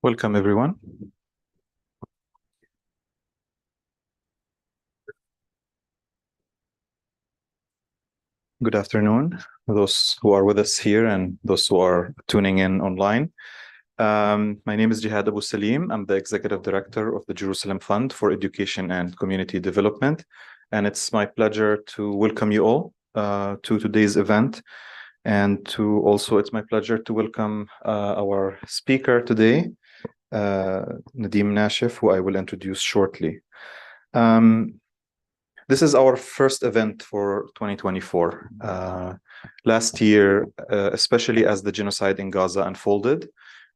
Welcome, everyone. Good afternoon, those who are with us here and those who are tuning in online. My name is Jihad Abu Salim. I'm the Executive Director of the Jerusalem Fund for Education and Community Development. And it's my pleasure to welcome you all to today's event. And it's my pleasure to welcome our speaker today, Nadim Nashif, who I will introduce shortly. This is our first event for 2024. Last year, especially as the genocide in Gaza unfolded,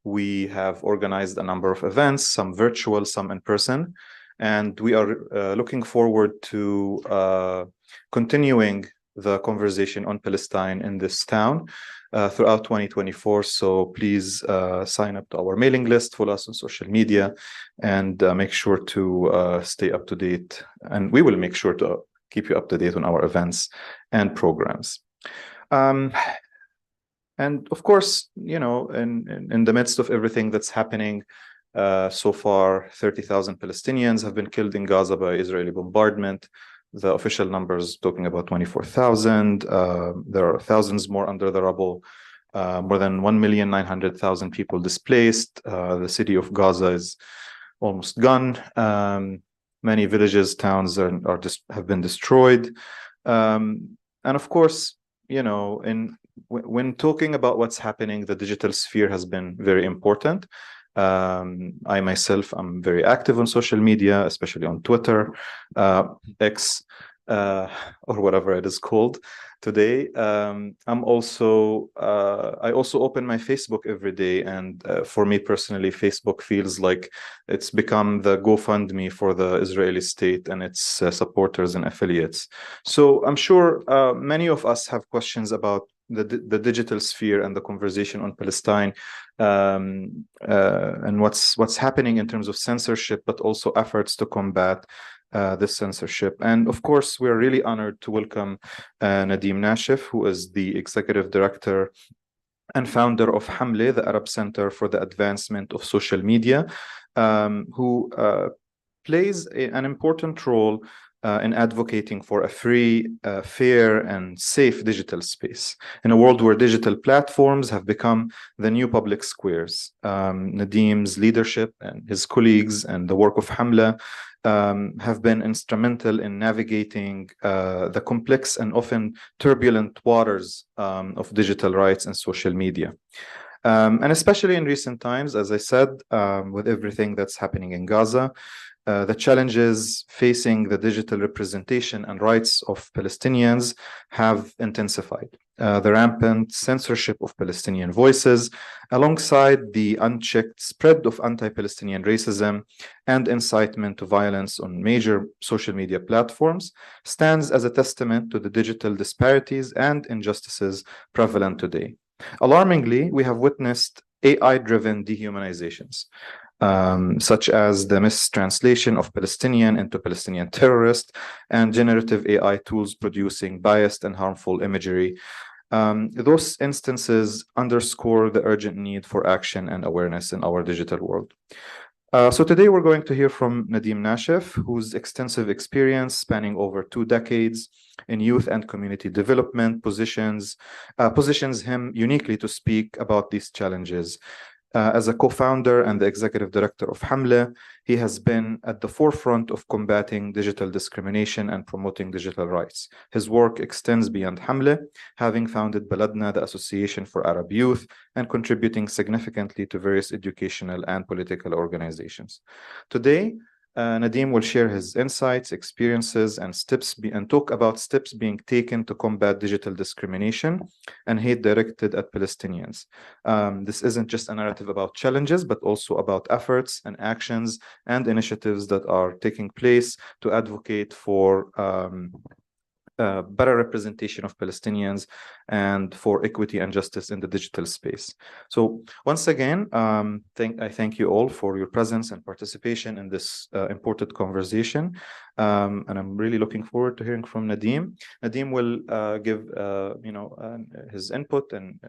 we have organized a number of events, some virtual, some in person, and we are looking forward to continuing the conversation on Palestine in this town throughout 2024. So please sign up to our mailing list, follow us on social media, and make sure to stay up to date. And we will make sure to keep you up to date on our events and programs. And of course, you know, in the midst of everything that's happening, so far, 30,000 Palestinians have been killed in Gaza by Israeli bombardment. The official numbers talking about 24,000. There are thousands more under the rubble. More than 1,900,000 people displaced. The city of Gaza is almost gone. Many villages, towns have been destroyed. And of course, you know, when talking about what's happening, the digital sphere has been very important. I myself am very active on social media, especially on Twitter, X, or whatever it is called today. I also open my Facebook every day, and for me personally, Facebook feels like it's become the GoFundMe for the Israeli state and its supporters and affiliates. So I'm sure many of us have questions about the digital sphere and the conversation on Palestine, and what's happening in terms of censorship, but also efforts to combat this censorship. And of course, we're really honored to welcome Nadim Nashif, who is the Executive Director and founder of Hamle, the Arab Center for the Advancement of Social Media, who plays an important role in advocating for a free, fair, and safe digital space in a world where digital platforms have become the new public squares. Nadim's leadership and his colleagues and the work of Hamla have been instrumental in navigating the complex and often turbulent waters of digital rights and social media. And especially in recent times, as I said, with everything that's happening in Gaza, the challenges facing the digital representation and rights of Palestinians have intensified. The rampant censorship of Palestinian voices, alongside the unchecked spread of anti-Palestinian racism and incitement to violence on major social media platforms, stands as a testament to the digital disparities and injustices prevalent today. Alarmingly, we have witnessed AI-driven dehumanizations, such as the mistranslation of Palestinian into Palestinian terrorist and generative AI tools producing biased and harmful imagery. Those instances underscore the urgent need for action and awareness in our digital world. So today we're going to hear from Nadim Nashif, whose extensive experience spanning over 2 decades in youth and community development positions him uniquely to speak about these challenges. As a co-founder and the executive director of Hamle, he has been at the forefront of combating digital discrimination and promoting digital rights. His work extends beyond Hamle, having founded Baladna, the Association for Arab Youth, and contributing significantly to various educational and political organizations. Today, Nadim will share his insights, experiences, and talk about steps being taken to combat digital discrimination and hate directed at Palestinians. This isn't just a narrative about challenges, but also about efforts and actions and initiatives that are taking place to advocate for better representation of Palestinians and for equity and justice in the digital space. So once again, I thank you all for your presence and participation in this important conversation. And I'm really looking forward to hearing from Nadim. Nadim will give his input and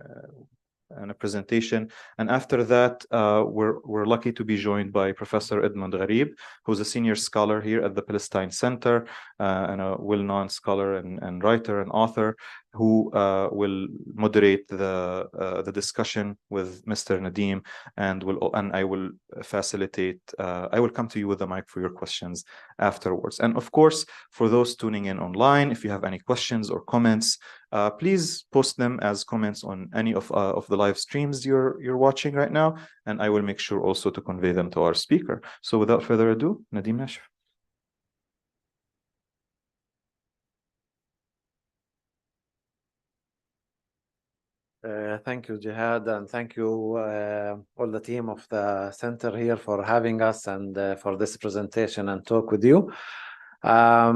and a presentation. And after that, we're lucky to be joined by Professor Edmond Gharib, who's a senior scholar here at the Palestine Center, and a well-known scholar and writer and author, who will moderate the discussion with Mr. Nadim, and I will facilitate. I will come to you with the mic for your questions afterwards. And of course, for those tuning in online, if you have any questions or comments, please post them as comments on any of the live streams you're watching right now, and I will make sure also to convey them to our speaker. So without further ado, Nadim Nashif. Thank you, Jihad, and thank you all the team of the center here for having us and for this presentation and talk with you. I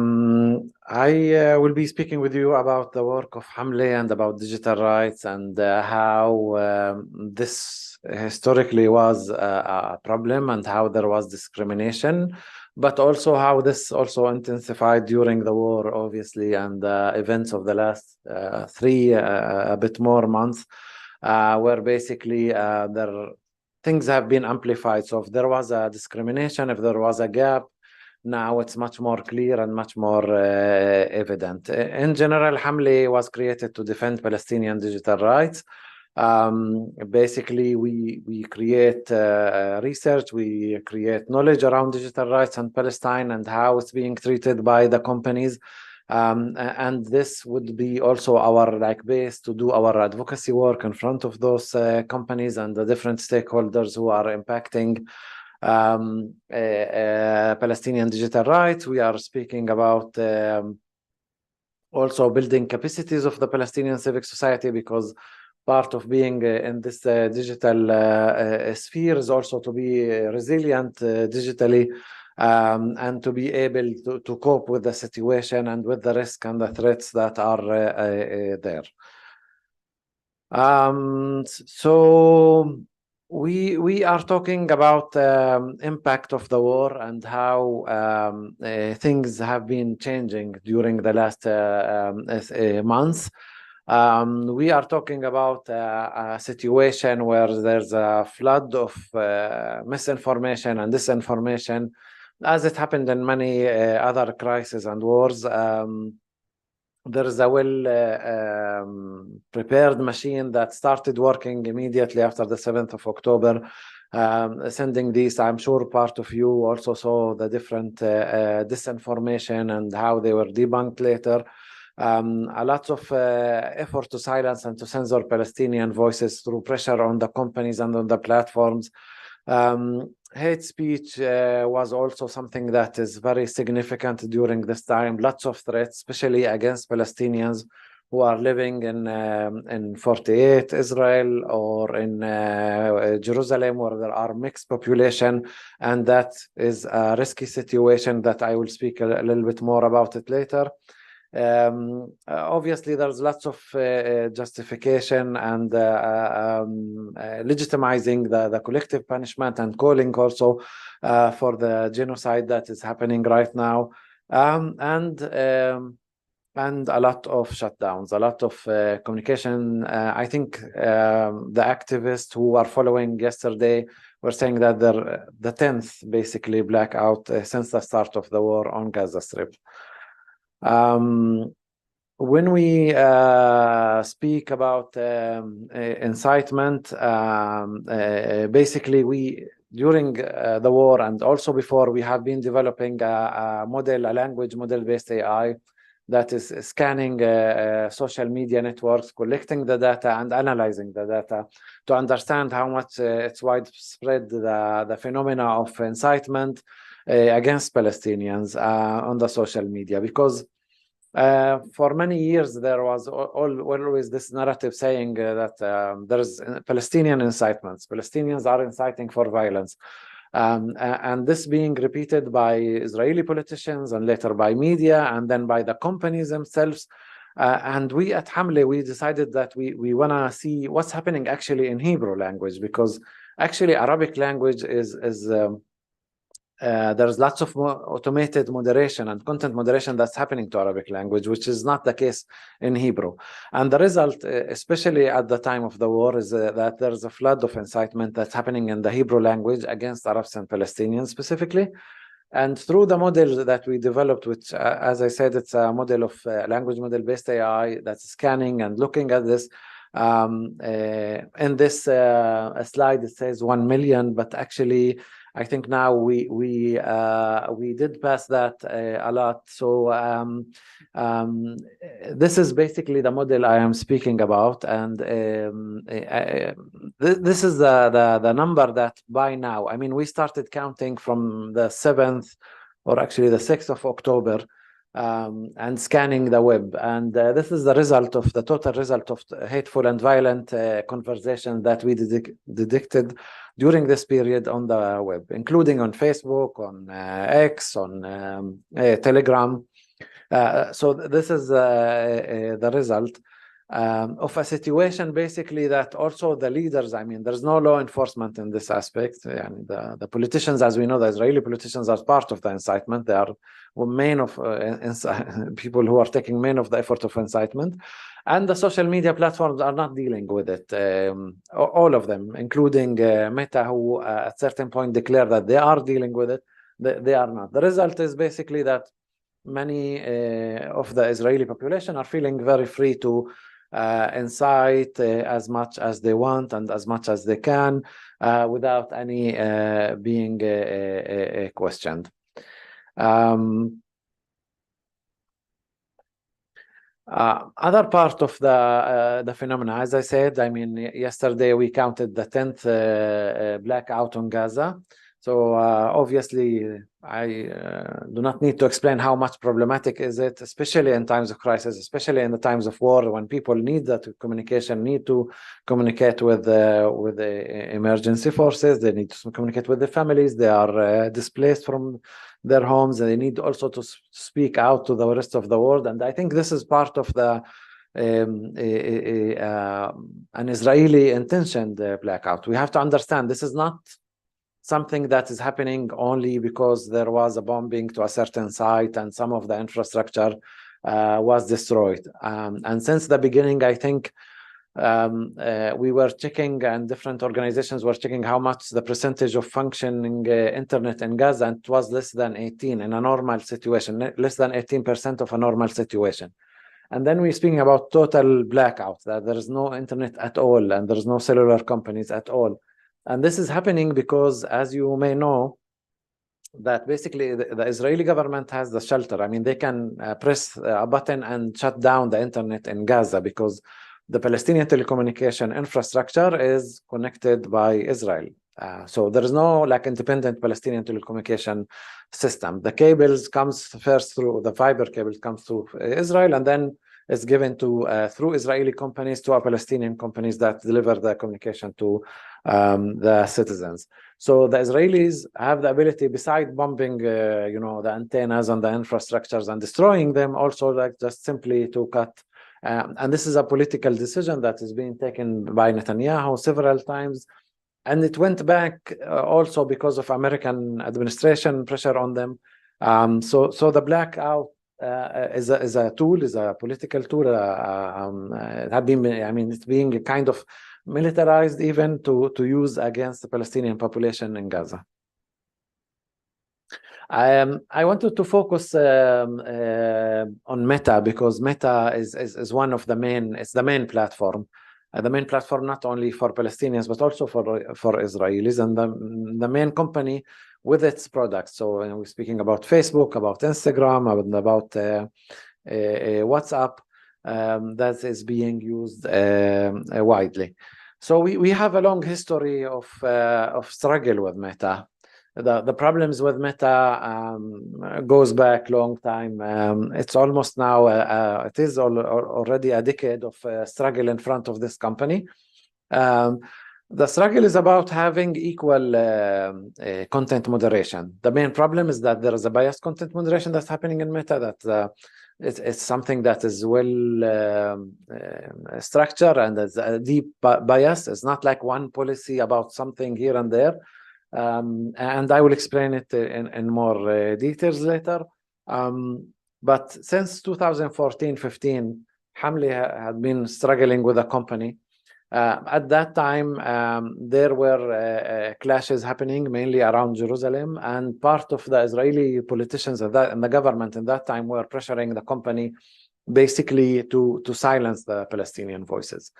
will be speaking with you about the work of Hamle and about digital rights and how this historically was a problem and how there was discrimination, but also how this also intensified during the war, obviously, and events of the last a bit more months, where basically things have been amplified. So if there was a discrimination, if there was a gap, now it's much more clear and much more evident. In general, Hamle was created to defend Palestinian digital rights. Basically, we create research, we create knowledge around digital rights and Palestine and how it's being treated by the companies. And this would be also our base to do our advocacy work in front of those companies and the different stakeholders who are impacting Palestinian digital rights. We are speaking about also building capacities of the Palestinian civic society, because part of being in this digital sphere is also to be resilient digitally and to be able to cope with the situation and with the risk and the threats that are there. So we are talking about impact of the war and how things have been changing during the last months. We are talking about a situation where there's a flood of misinformation and disinformation, as it happened in many other crises and wars. There is a prepared machine that started working immediately after the 7th of October, sending these. I'm sure part of you also saw the different disinformation and how they were debunked later. A lot of effort to silence and to censor Palestinian voices through pressure on the companies and on the platforms. Hate speech was also something that is very significant during this time. Lots of threats, especially against Palestinians who are living in 48 Israel or in Jerusalem, where there are mixed population, and that is a risky situation that I will speak a little bit more about it later. Obviously, there's lots of justification and legitimizing the collective punishment and calling also for the genocide that is happening right now, and a lot of shutdowns, a lot of communication. I think the activists who are following yesterday were saying that the 10th basically blackout since the start of the war on Gaza Strip. When we speak about incitement, basically during the war and also before, we have been developing a language model-based AI that is scanning social media networks, collecting the data and analyzing the data to understand how much it's widespread, the phenomena of incitement against Palestinians on the social media. Because for many years there was always this narrative saying that there's Palestinian incitements. Palestinians are inciting for violence. And this being repeated by Israeli politicians and later by media and then by the companies themselves. And we at Hamle, we decided that we want to see what's happening actually in Hebrew language, because actually Arabic language is there's lots of automated moderation and content moderation that's happening to Arabic language, which is not the case in Hebrew. And the result, especially at the time of the war, is that there's a flood of incitement that's happening in the Hebrew language against Arabs and Palestinians specifically. And through the model that we developed, which, as I said, it's a model of language model-based AI that's scanning and looking at this. In this slide, it says 1 million, but actually, I think now we did pass that a lot. So this is basically the model I am speaking about, and this is the number that by now, I mean, we started counting from the 7th or actually the 6th of October. And scanning the web, and this is the result of the total result of hateful and violent conversation that we detected during this period on the web, including on Facebook, on X, on Telegram. So this is the result of a situation basically that also the leaders, I mean, there's no law enforcement in this aspect. And the politicians, as we know, the Israeli politicians are part of the incitement. They are main of people who are taking main of the effort of incitement. And the social media platforms are not dealing with it. All of them, including Meta, who at certain point declare that they are dealing with it. They are not. The result is basically that many of the Israeli population are feeling very free to incite as much as they want and as much as they can without any being questioned. Other part of the phenomena, as I said, I mean, yesterday we counted the 10th blackout on Gaza. So obviously, I do not need to explain how much problematic is it, especially in times of crisis, especially in the times of war, when people need that communication, need to communicate with the emergency forces, they need to communicate with the families, they are displaced from their homes, and they need also to speak out to the rest of the world. And I think this is part of the an Israeli intentioned blackout. We have to understand this is not something that is happening only because there was a bombing to a certain site and some of the infrastructure was destroyed. And since the beginning, I think we were checking, and different organizations were checking how much the percentage of functioning internet in Gaza, and it was less than 18 in a normal situation, less than 18% of a normal situation. And then we're speaking about total blackout, that there is no internet at all and there's no cellular companies at all. And this is happening because, as you may know, that basically the Israeli government has the shelter. I mean, they can press a button and shut down the internet in Gaza because the Palestinian telecommunication infrastructure is connected by Israel. So there is no like independent Palestinian telecommunication system. The cables comes first through, the fiber cables comes through Israel, and then it's given to through Israeli companies to our Palestinian companies that deliver the communication to the citizens. So the Israelis have the ability, beside bombing, the antennas and the infrastructures and destroying them, also like just simply to cut. And this is a political decision that is being taken by Netanyahu several times. And it went back also because of American administration pressure on them. So the blackout is a tool, is a political tool. It had been, I mean, it's being kind of militarized even to use against the Palestinian population in Gaza. I wanted to focus on Meta because Meta is one of the main, it's the main platform. The main platform not only for Palestinians, but also for Israelis, and the main company with its products. So we're speaking about Facebook, about Instagram, about WhatsApp, that is being used widely. So we have a long history of struggle with Meta. The problems with Meta goes back long time. It's almost now, it is already a decade of struggle in front of this company. The struggle is about having equal content moderation. The main problem is that there is a biased content moderation that's happening in Meta, that it's something that is well structured and there's a deep bias. It's not like one policy about something here and there. And I will explain it in more details later. But since 2014-15, Hamli had been struggling with the company. At that time, there were clashes happening mainly around Jerusalem, and part of the Israeli politicians and the government at that time were pressuring the company basically to silence the Palestinian voices.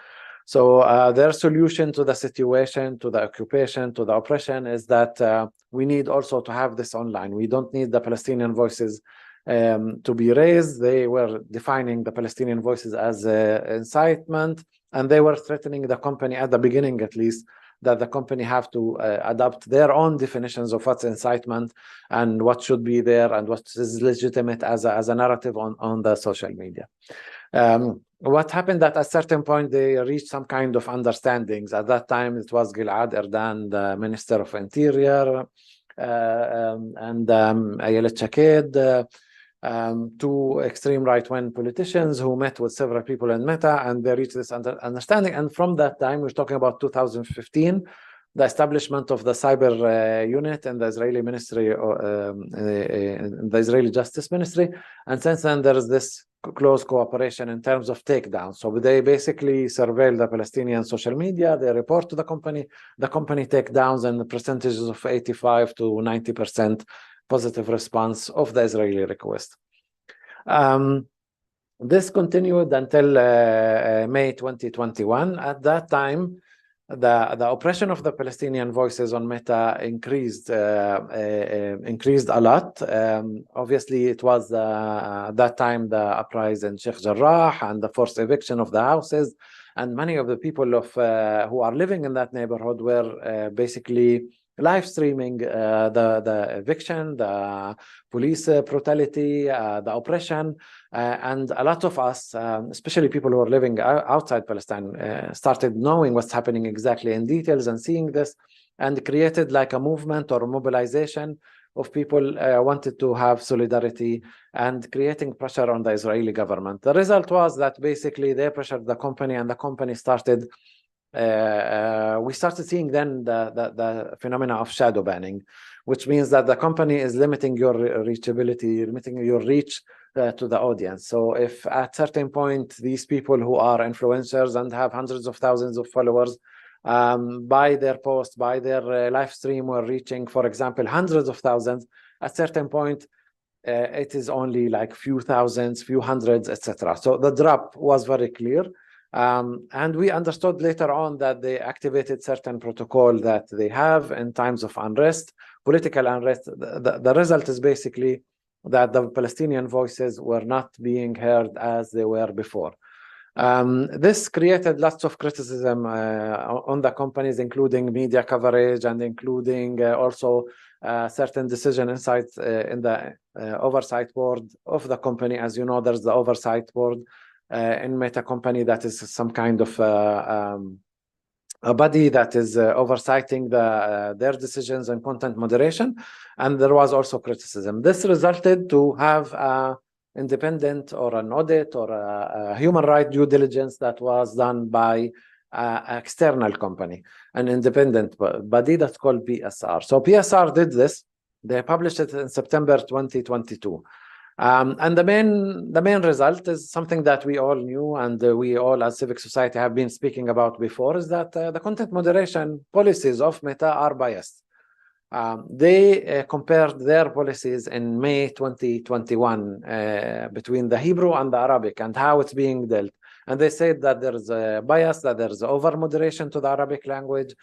So their solution to the situation, to the occupation, to the oppression is that we need also to have this online. We don't need the Palestinian voices to be raised. They were defining the Palestinian voices as incitement, and they were threatening the company at the beginning, at least, that the company have to adopt their own definitions of what's incitement and what should be there and what is legitimate as a narrative on the social media. What happened that at a certain point they reached some kind of understandings. At that time, it was Gilad Erdan, the Minister of Interior, and Ayelet Shaked, two extreme right-wing politicians who met with several people in Meta, and they reached this understanding. And from that time, we're talking about 2015, the establishment of the cyber unit in the Israeli Ministry, the Israeli Justice Ministry. And since then, there is this close cooperation in terms of takedown. So they basically surveil the Palestinian social media, they report to the company takedowns and the percentages of 85 to 90% positive response of the Israeli request. This continued until May 2021. At that time, the oppression of the Palestinian voices on Meta increased a lot. Obviously, it was that time the uprising in Sheikh Jarrah and the forced eviction of the houses, and many of the people who are living in that neighborhood were basically live streaming the eviction, the police brutality, the oppression, and a lot of us, especially people who are living outside Palestine, started knowing what's happening exactly in details and seeing this, and created like a movement or a mobilization of people wanted to have solidarity and creating pressure on the Israeli government. The result was that basically they pressured the company, and the company started we started seeing then the phenomena of shadow banning, which means that the company is limiting your reachability, limiting your reach to the audience. So if at certain point these people who are influencers and have hundreds of thousands of followers, by their post, by their live stream, were reaching, for example, hundreds of thousands, at certain point it is only like few thousands, few hundreds, etc. So the drop was very clear. And we understood later on that they activated certain protocol that they have in times of unrest, political unrest. The result is basically that the Palestinian voices were not being heard as they were before. This created lots of criticism on the companies, including media coverage and including also certain decision inside in the oversight board of the company. As you know, there's the oversight board in Meta company that is some kind of a body that is oversighting their decisions and content moderation, and there was also criticism. This resulted to have independent or an audit or a human rights due diligence that was done by an external company, an independent body that's called PSR. So PSR did this. They published it in September 2022. And the main result is something that we all knew and we all as civic society have been speaking about before, is that the content moderation policies of Meta are biased. They compared their policies in May 2021 between the Hebrew and the Arabic and how it's being dealt. And they said that there's a bias, that there's over moderation to the Arabic language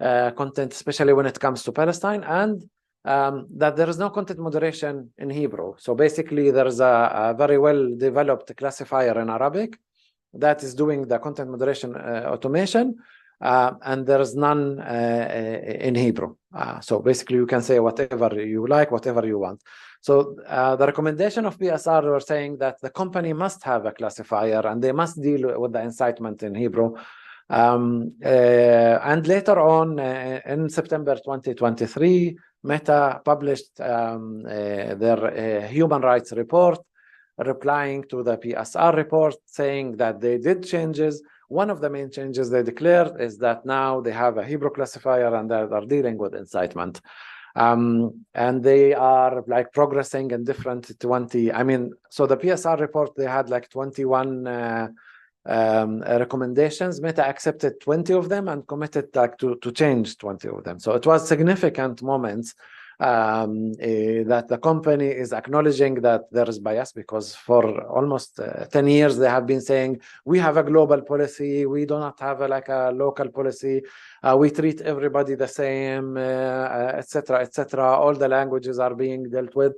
content, especially when it comes to Palestine, and that there is no content moderation in Hebrew. So basically there's a very well developed classifier in Arabic that is doing the content moderation automation, and there is none in Hebrew. So basically you can say whatever you like, whatever you want. So the recommendation of PSR were saying that the company must have a classifier and they must deal with the incitement in Hebrew. And later on in September 2023, Meta published their human rights report, replying to the PSR report, saying that they did changes one of the main changes they declared is that now they have a Hebrew classifier and they're dealing with incitement. And they are like progressing in different 20, so the PSR report, they had like 21 recommendations. Meta accepted 20 of them and committed like to change 20 of them. So it was significant moments that the company is acknowledging that there is bias, because for almost 10 years they have been saying we have a global policy, we do not have like a local policy, we treat everybody the same, etc., etc. All the languages are being dealt with,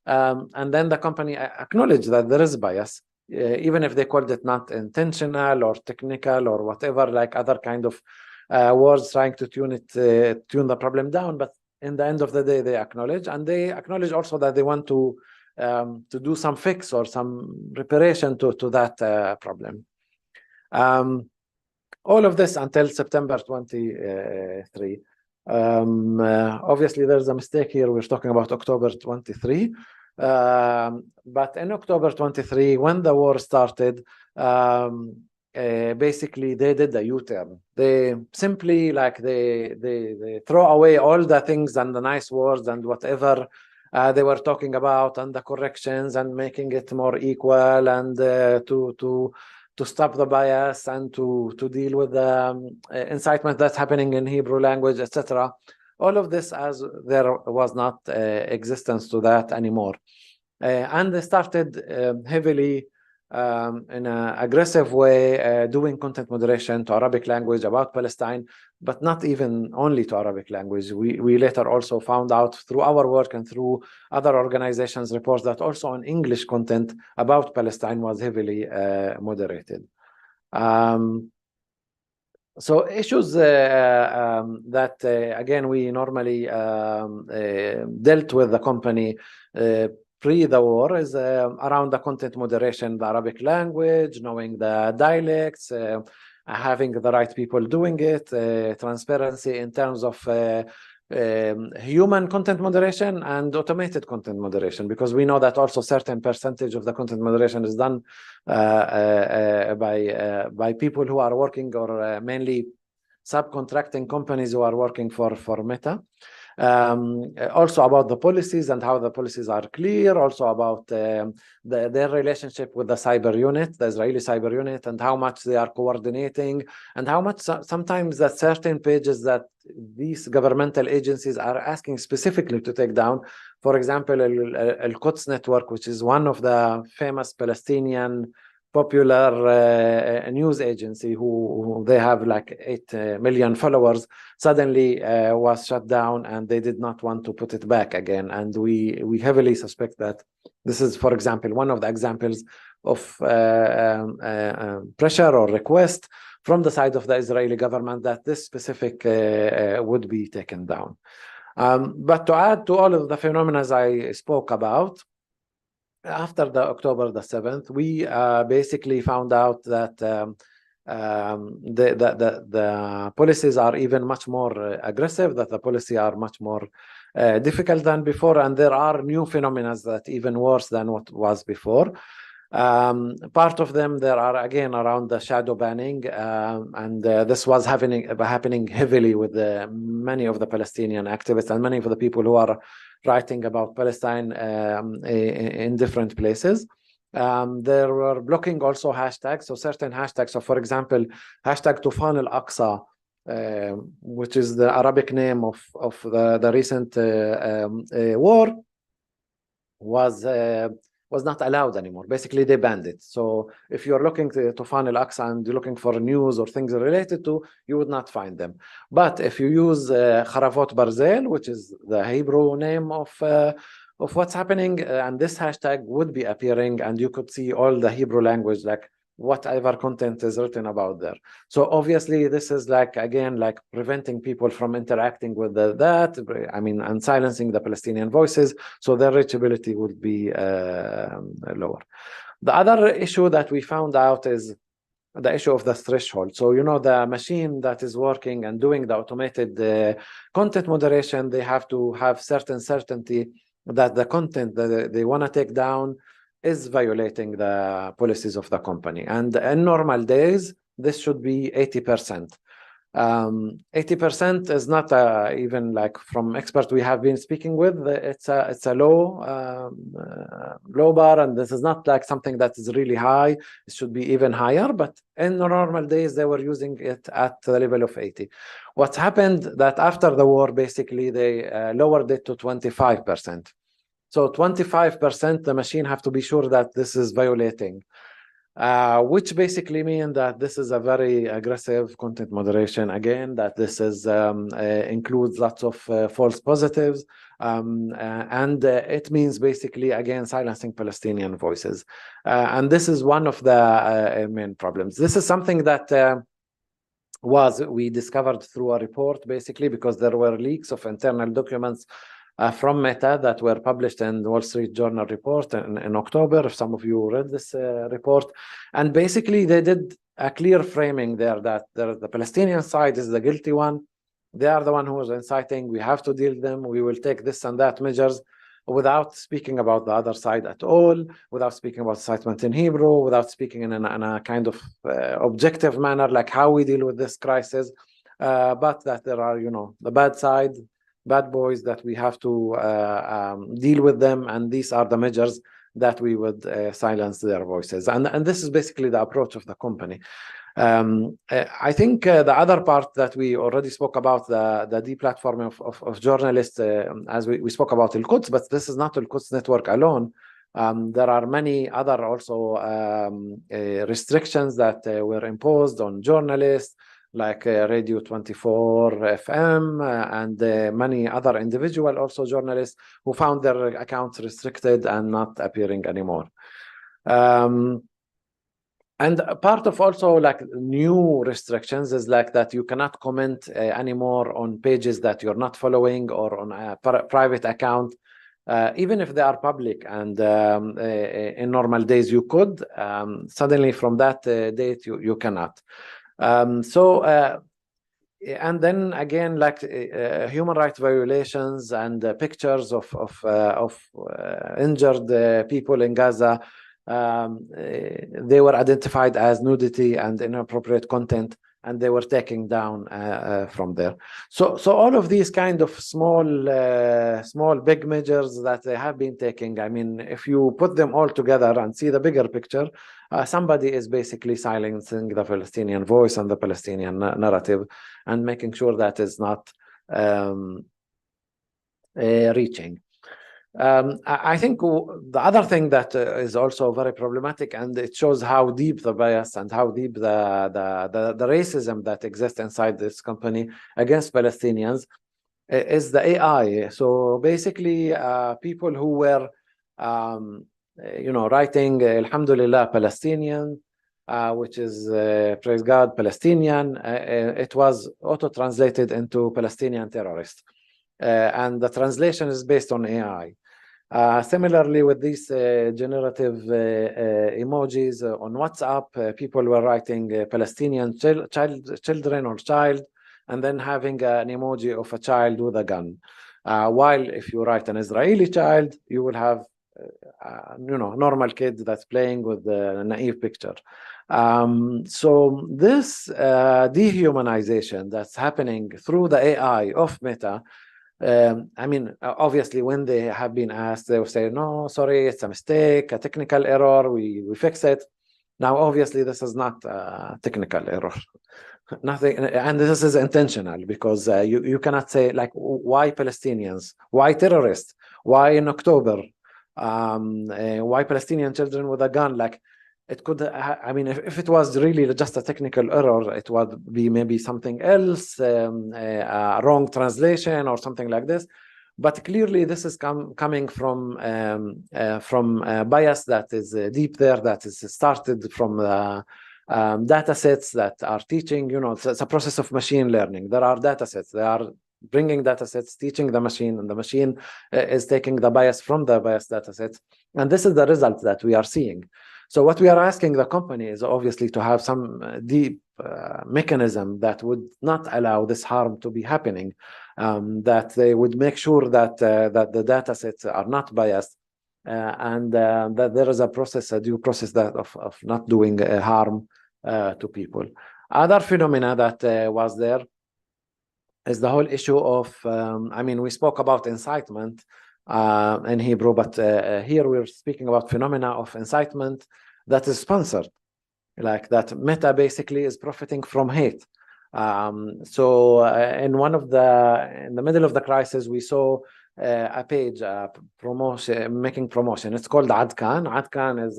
and then the company acknowledged that there is bias, even if they called it not intentional or technical or whatever, like other kind of words trying to tune the problem down. But in the end of the day, they acknowledge, and they acknowledge also that they want to do some fix or some reparation to that problem. All of this until September 23. Obviously, there's a mistake here. We're talking about October 23. But in October 23, when the war started, basically they did a U-turn. They simply they throw away all the things and the nice words and whatever they were talking about, and the corrections, and making it more equal, and to stop the bias, and to deal with the incitement that's happening in Hebrew language, etc. All of this, as there was not existence to that anymore. And they started heavily in an aggressive way doing content moderation to Arabic language about Palestine, but not even only to Arabic language. We later also found out through our work and through other organizations' reports that also on English content about Palestine was heavily moderated. So issues that, again, we normally dealt with the company pre the war is around the content moderation, the Arabic language, knowing the dialects, having the right people doing it, transparency in terms of human content moderation and automated content moderation, because we know that also certain percentage of the content moderation is done by people who are working, or mainly subcontracting companies who are working for Meta. Also about the policies and how the policies are clear, also about their relationship with the cyber unit, the Israeli cyber unit, and how much they are coordinating, and how much sometimes that certain pages that these governmental agencies are asking specifically to take down. For example, Al-Quds Network, which is one of the famous Palestinian popular news agency who they have like 8 million followers, suddenly was shut down, and they did not want to put it back again. And we heavily suspect that this is, for example, one of the examples of pressure or request from the side of the Israeli government that this specific would be taken down. But to add to all of the phenomena I spoke about, after the October the 7th, we basically found out that the policies are even much more aggressive, that the policy are much more difficult than before, and there are new phenomena that even worse than what was before. Part of them, there are again around the shadow banning, and this was happening heavily with many of the Palestinian activists and many of the people who are writing about Palestine in different places. There were blocking also hashtags, so certain hashtags. So, for example, hashtag Tufan al-Aqsa, which is the Arabic name of the recent war, was not allowed anymore. Basically, they banned it. So if you're looking to Tufan al-Aqsa and you're looking for news or things related to, you would not find them. But if you use Kharavot Barzel, which is the Hebrew name of what's happening, and this hashtag would be appearing, and you could see all the Hebrew language, like whatever content is written about there. So obviously this is like, again, like preventing people from interacting with that, and silencing the Palestinian voices, so their reachability would be lower. The other issue that we found out is the issue of the threshold. So, the machine that is working and doing the automated content moderation, they have to have certain certainty that the content that they want to take down is violating the policies of the company. And in normal days, this should be 80%. 80% is not even like from experts we have been speaking with. It's a low bar, and this is not like something that is really high. It should be even higher. But in normal days, they were using it at the level of 80. What happened that after the war, basically they lowered it to 25%. So 25%, the machine have to be sure that this is violating. Which basically means that this is a very aggressive content moderation. Again, that this is includes lots of false positives, and it means basically again silencing Palestinian voices, and this is one of the main problems. This is something that we discovered through a report, basically because there were leaks of internal documents from Meta that were published in the Wall Street Journal report in October, if some of you read this report. And basically they did a clear framing there that the Palestinian side is the guilty one. They are the one who is inciting. We have to deal with them. We will take this and that measures, without speaking about the other side at all, without speaking about incitement in Hebrew, without speaking in a kind of objective manner, like how we deal with this crisis, but that there are, the bad side, bad boys, that we have to deal with them, and these are the measures that we would silence their voices. And this is basically the approach of the company. I think the other part that we already spoke about, the deplatforming of journalists, as we spoke about Al-Quds, but this is not Al-Quds network alone. There are many other also restrictions that were imposed on journalists, like Radio 24 FM and many other individual also journalists who found their accounts restricted and not appearing anymore. And part of also like new restrictions is like that you cannot comment anymore on pages that you're not following, or on a private account, even if they are public. And in normal days you could, suddenly from that date you cannot. And then again, like human rights violations and pictures of injured people in Gaza, they were identified as nudity and inappropriate content, and they were taken down from there. So all of these kind of small big measures that they have been taking, I mean, if you put them all together and see the bigger picture, somebody is basically silencing the Palestinian voice and the Palestinian narrative, and making sure that is not reaching. I think the other thing that is also very problematic, and it shows how deep the bias and how deep the racism that exists inside this company against Palestinians, is the AI. So basically, people who were, writing Alhamdulillah Palestinian, which is praise God Palestinian, it was auto-translated into Palestinian terrorist. And the translation is based on AI. Similarly, with these generative emojis on WhatsApp, people were writing Palestinian children or child, and then having an emoji of a child with a gun. While if you write an Israeli child, you will have normal kid that's playing with a naive picture. So this dehumanization that's happening through the AI of Meta, I mean, obviously, when they have been asked, they will say, no, sorry, it's a mistake, a technical error, we fix it. Now, obviously, this is not a technical error. Nothing, and this is intentional, because you cannot say, like, why Palestinians? Why terrorists? Why in October? Why Palestinian children with a gun? Like, it could, I mean, if it was really just a technical error, it would be maybe something else, a wrong translation or something like this. But clearly, this is coming from bias that is deep there, that is started from the data sets that are teaching, it's a process of machine learning. There are data sets, they are bringing data sets, teaching the machine, and the machine is taking the bias from the bias data sets. And this is the result that we are seeing. So what we are asking the company is obviously to have some deep mechanism that would not allow this harm to be happening, that they would make sure that that the data sets are not biased, and that there is a process, a due process that of not doing harm to people. Other phenomena that was there is the whole issue of, I mean, we spoke about incitement in Hebrew, but here we're speaking about phenomena of incitement that is sponsored, like that Meta basically is profiting from hate. So in the middle of the crisis, we saw a page making promotion. It's called Adkan. Adkan is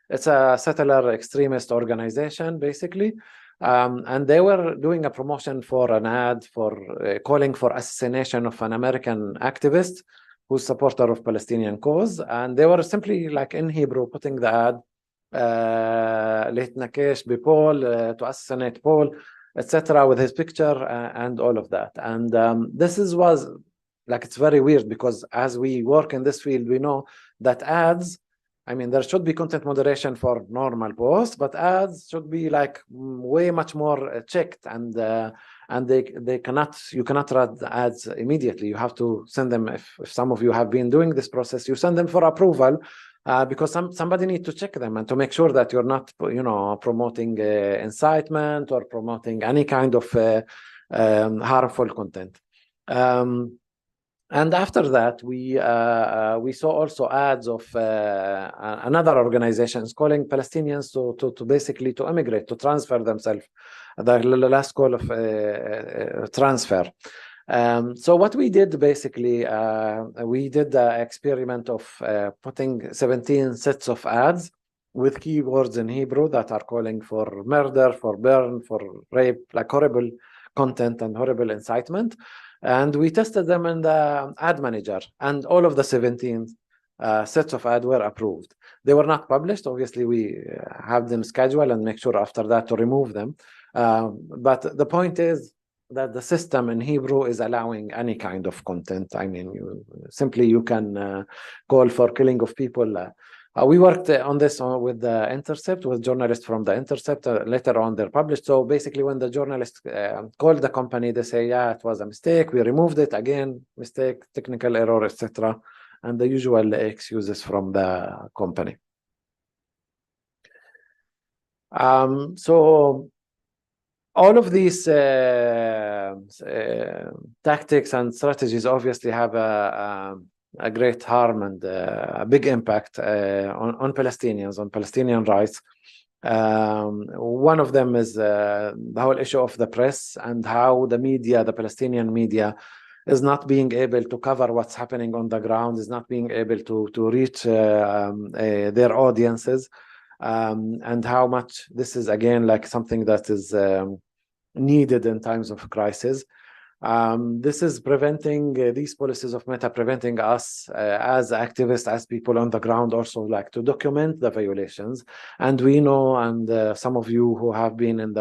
it's a settler extremist organization, basically. And they were doing a promotion for an ad for calling for assassination of an American activist who's supporter of Palestinian cause. And they were simply, like in Hebrew, putting the ad, להתנקש בפול, to assassinate Paul, etc., with his picture and all of that. And was like, it's very weird, because as we work in this field, we know that ads, I mean, there should be content moderation for normal posts, but ads should be like way much more checked, and you cannot run ads immediately. You have to send them, if some of you have been doing this process, you send them for approval, because somebody needs to check them and to make sure that you're not, promoting incitement or promoting any kind of harmful content. And after that, we saw also ads of another organizations calling Palestinians to basically to immigrate, to transfer themselves, the last call of transfer. So what we did basically, we did the experiment of putting 17 sets of ads with keywords in Hebrew that are calling for murder, for burn, for rape, like horrible content and horrible incitement. And we tested them in the ad manager, and all of the 17 sets of ads were approved. They were not published. Obviously, we have them scheduled and make sure after that to remove them. But the point is that the system in Hebrew is allowing any kind of content. I mean, you can call for killing of people. We worked on this with the Intercept, with journalists from the Intercept. Later on, they're published. So basically, when the journalists called the company, they say, yeah, it was a mistake. We removed it. Again, mistake, technical error, etc. And the usual excuses from the company. So all of these tactics and strategies obviously have a great harm and a big impact on Palestinians, on Palestinian rights. One of them is the whole issue of the press and how the media, the Palestinian media, is not being able to cover what's happening on the ground, is not being able to reach their audiences, and how much this is, again, like something that is needed in times of crisis. This is preventing these policies of Meta, preventing us as activists, as people on the ground, also like to document the violations. And we know, and some of you who have been in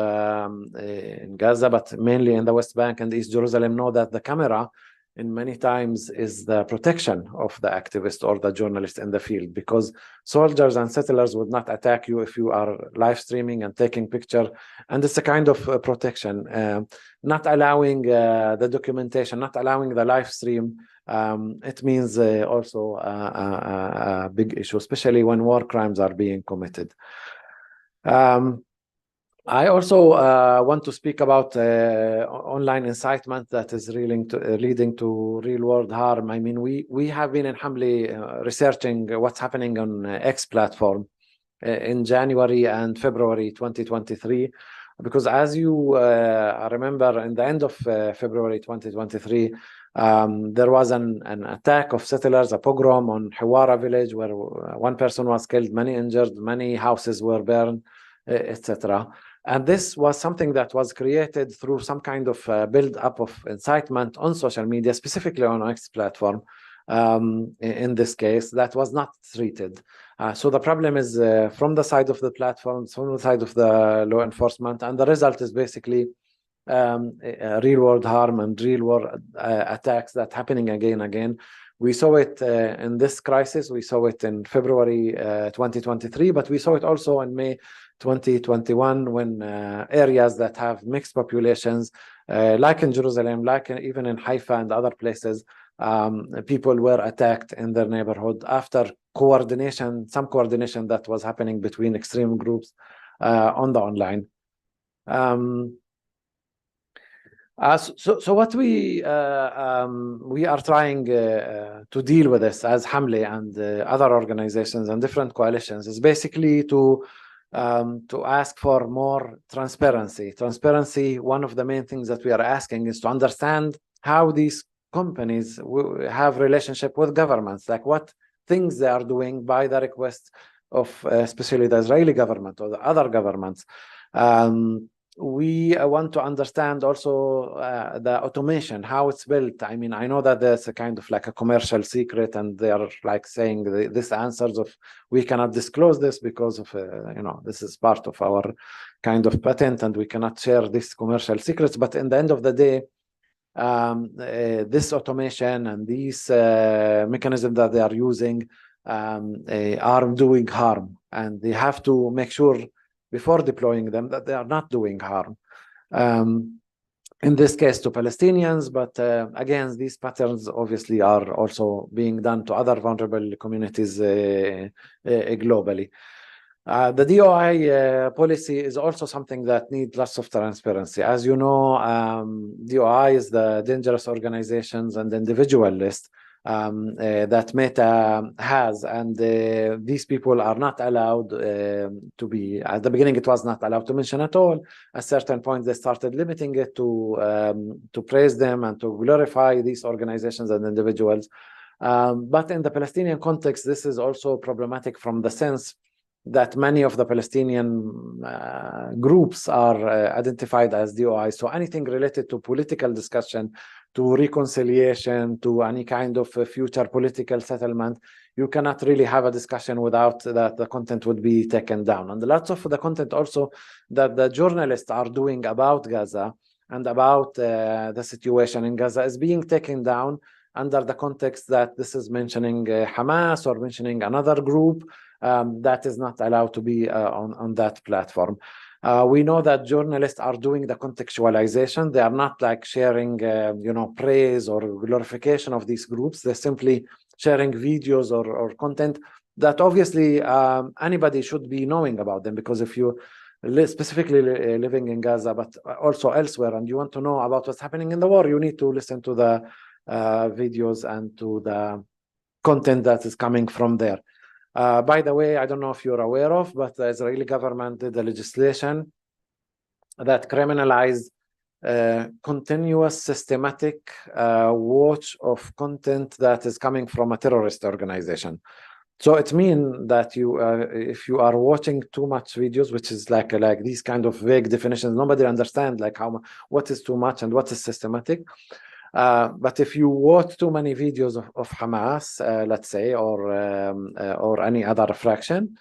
Gaza, but mainly in the West Bank and East Jerusalem, know that the camera in many times is the protection of the activist or the journalist in the field, because soldiers and settlers would not attack you if you are live streaming and taking picture. And it's a kind of protection, not allowing the documentation, not allowing the live stream. It means also a big issue, especially when war crimes are being committed. I also want to speak about online incitement that is leading to real-world harm. I mean, we have been in Hamli researching what's happening on X platform in January and February 2023, because as you remember, in the end of February 2023, there was an attack of settlers, a pogrom on Hawara village, where one person was killed, many injured, many houses were burned, etc. And this was something that was created through some kind of build-up of incitement on social media, specifically on X platform. In this case, that was not treated. So the problem is from the side of the platforms, from the side of the law enforcement, and the result is basically real-world harm and real-world attacks that happening again. We saw it in this crisis. We saw it in February 2023, but we saw it also in May 2021, when areas that have mixed populations, like in Jerusalem, like even in Haifa and other places, people were attacked in their neighborhood after some coordination that was happening between extreme groups on the online. So what we are trying to deal with this as Hamle and other organizations and different coalitions is basically to ask for more transparency. Transparency, one of the main things that we are asking is to understand how these companies have relationship with governments, like what things they are doing by the request of especially the Israeli government or the other governments. We want to understand also the automation, how it's built. I mean, I know that there's a kind of like a commercial secret, and they are like saying this answers of we cannot disclose this because of this is part of our kind of patent, and we cannot share these commercial secrets. But in the end of the day, this automation and these mechanisms that they are using are doing harm, and they have to make sure before deploying them that they are not doing harm. In this case to Palestinians, but again, these patterns obviously are also being done to other vulnerable communities globally. The DOI policy is also something that needs lots of transparency. As you know, DOI is the dangerous organizations and individual list that Meta has, and these people are not allowed to be, at the beginning it was not allowed to mention at all. At a certain point they started limiting it to praise them and to glorify these organizations and individuals. But in the Palestinian context, this is also problematic from the sense that many of the Palestinian groups are identified as DOI. So anything related to political discussion, to reconciliation, to any kind of future political settlement, you cannot really have a discussion without that the content would be taken down. And lots of the content also that the journalists are doing about Gaza and about the situation in Gaza is being taken down under the context that this is mentioning Hamas or mentioning another group that is not allowed to be on that platform. We know that journalists are doing the contextualization. They are not like sharing, praise or glorification of these groups. They're simply sharing videos or content that obviously anybody should be knowing about them, because if you specifically living in Gaza, but also elsewhere, and you want to know about what's happening in the war, you need to listen to the videos and to the content that is coming from there. By the way, I don't know if you're aware of, but the Israeli government did a legislation that criminalized continuous systematic watch of content that is coming from a terrorist organization. So it means that you, if you are watching too much videos, which is like these kind of vague definitions, nobody understands like what is too much and what is systematic. But if you watch too many videos of Hamas, let's say, or any other fraction,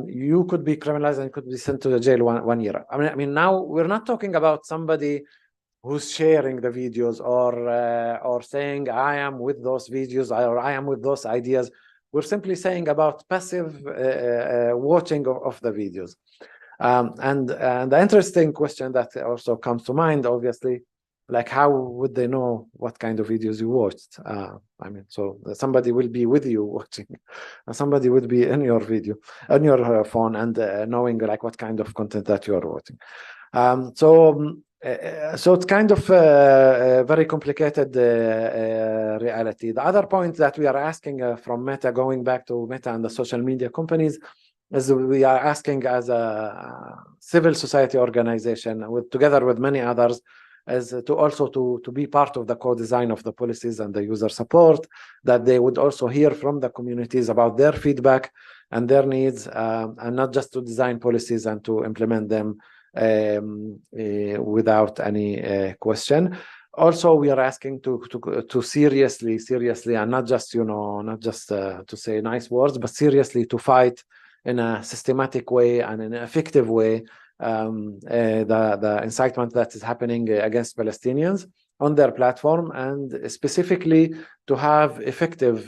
you could be criminalized and could be sent to the jail one year. I mean, now we're not talking about somebody who's sharing the videos or saying I am with those videos or I am with those ideas. We're simply saying about passive watching of the videos. And the interesting question that also comes to mind, obviously, like how would they know what kind of videos you watched? I mean, so somebody will be with you watching, somebody would be in your video, on your phone, and knowing like what kind of content that you are watching. So it's kind of a very complicated reality. The other point that we are asking from Meta, going back to Meta and the social media companies, is we are asking as a civil society organization, together with many others, is to also to be part of the co-design of the policies and the user support, that they would also hear from the communities about their feedback and their needs, and not just to design policies and to implement them without any question. Also, we are asking to seriously, and not just to say nice words, but seriously to fight in a systematic way and in an effective way the incitement that is happening against Palestinians on their platform, and specifically to have effective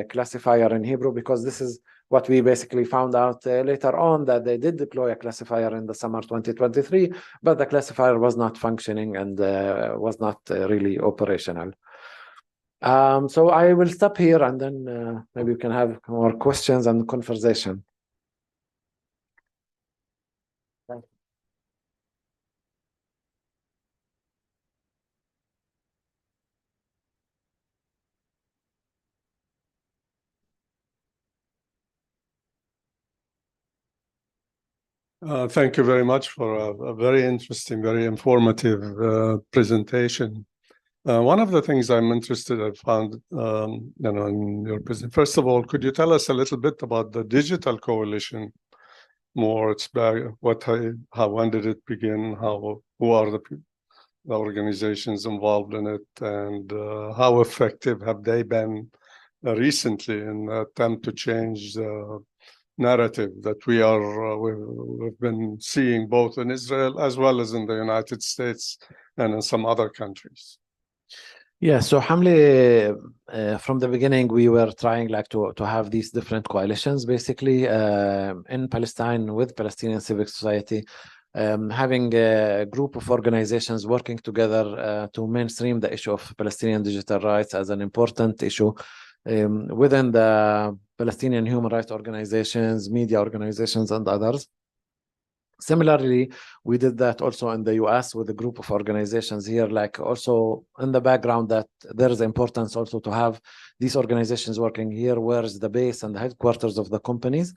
classifier in Hebrew, because this is what we basically found out later on, that they did deploy a classifier in the summer 2023, but the classifier was not functioning and was not really operational. So I will stop here, and then maybe we can have more questions and conversation. Thank you. Thank you very much for a very interesting, very informative presentation. One of the things I'm interested, I found, in your presentation. First of all, could you tell us a little bit about the digital coalition? More, it's back, when did it begin? Who are the organizations involved in it, and how effective have they been recently in the attempt to change the narrative that we've been seeing both in Israel as well as in the United States and in some other countries? Yeah, so Hamle, from the beginning, we were trying to have these different coalitions, basically, in Palestine with Palestinian civic society, having a group of organizations working together to mainstream the issue of Palestinian digital rights as an important issue within the Palestinian human rights organizations, media organizations, and others. Similarly, we did that also in the US with a group of organizations here, also in the background that there is importance also to have these organizations working here, where is the base and the headquarters of the companies,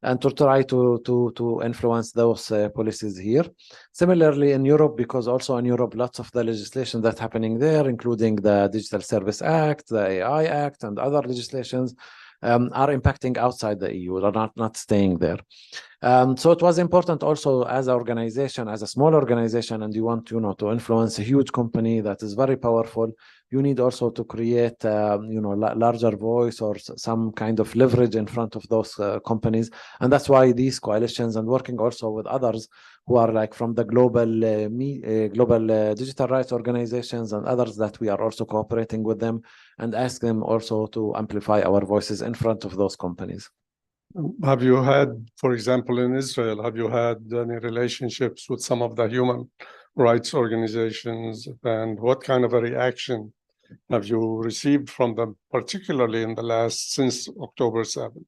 and to try to influence those policies here. Similarly in Europe, because also in Europe, lots of the legislation that's happening there, including the Digital Service Act, the AI Act, and other legislations, are impacting outside the EU, they're not staying there. So it was important also as an organization, as a small organization, and you want to influence a huge company that is very powerful, you need also to create larger voice or some kind of leverage in front of those companies. And that's why these coalitions, and working also with others who are from the global digital rights organizations and others, that we are also cooperating with them and ask them also to amplify our voices in front of those companies. Have you had, for example, in Israel, have you had any relationships with some of the human rights organizations, and what kind of a reaction have you received from them, particularly since October 7th?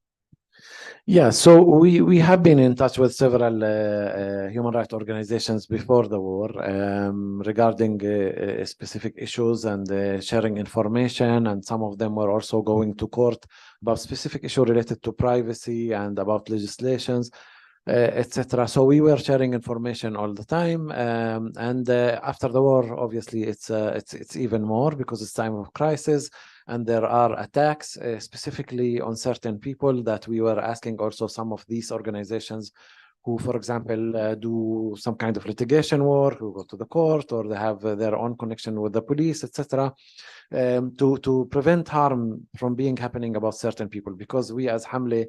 Yeah, so we have been in touch with several human rights organizations before the war regarding specific issues and sharing information, and some of them were also going to court about specific issue related to privacy and about legislations, etc. So we were sharing information all the time, and after the war, obviously it's even more, because it's time of crisis. And there are attacks specifically on certain people that we were asking also some of these organizations who, for example, do some kind of litigation work, who go to the court, or they have their own connection with the police, etc., to prevent harm from happening about certain people. Because we as Hamle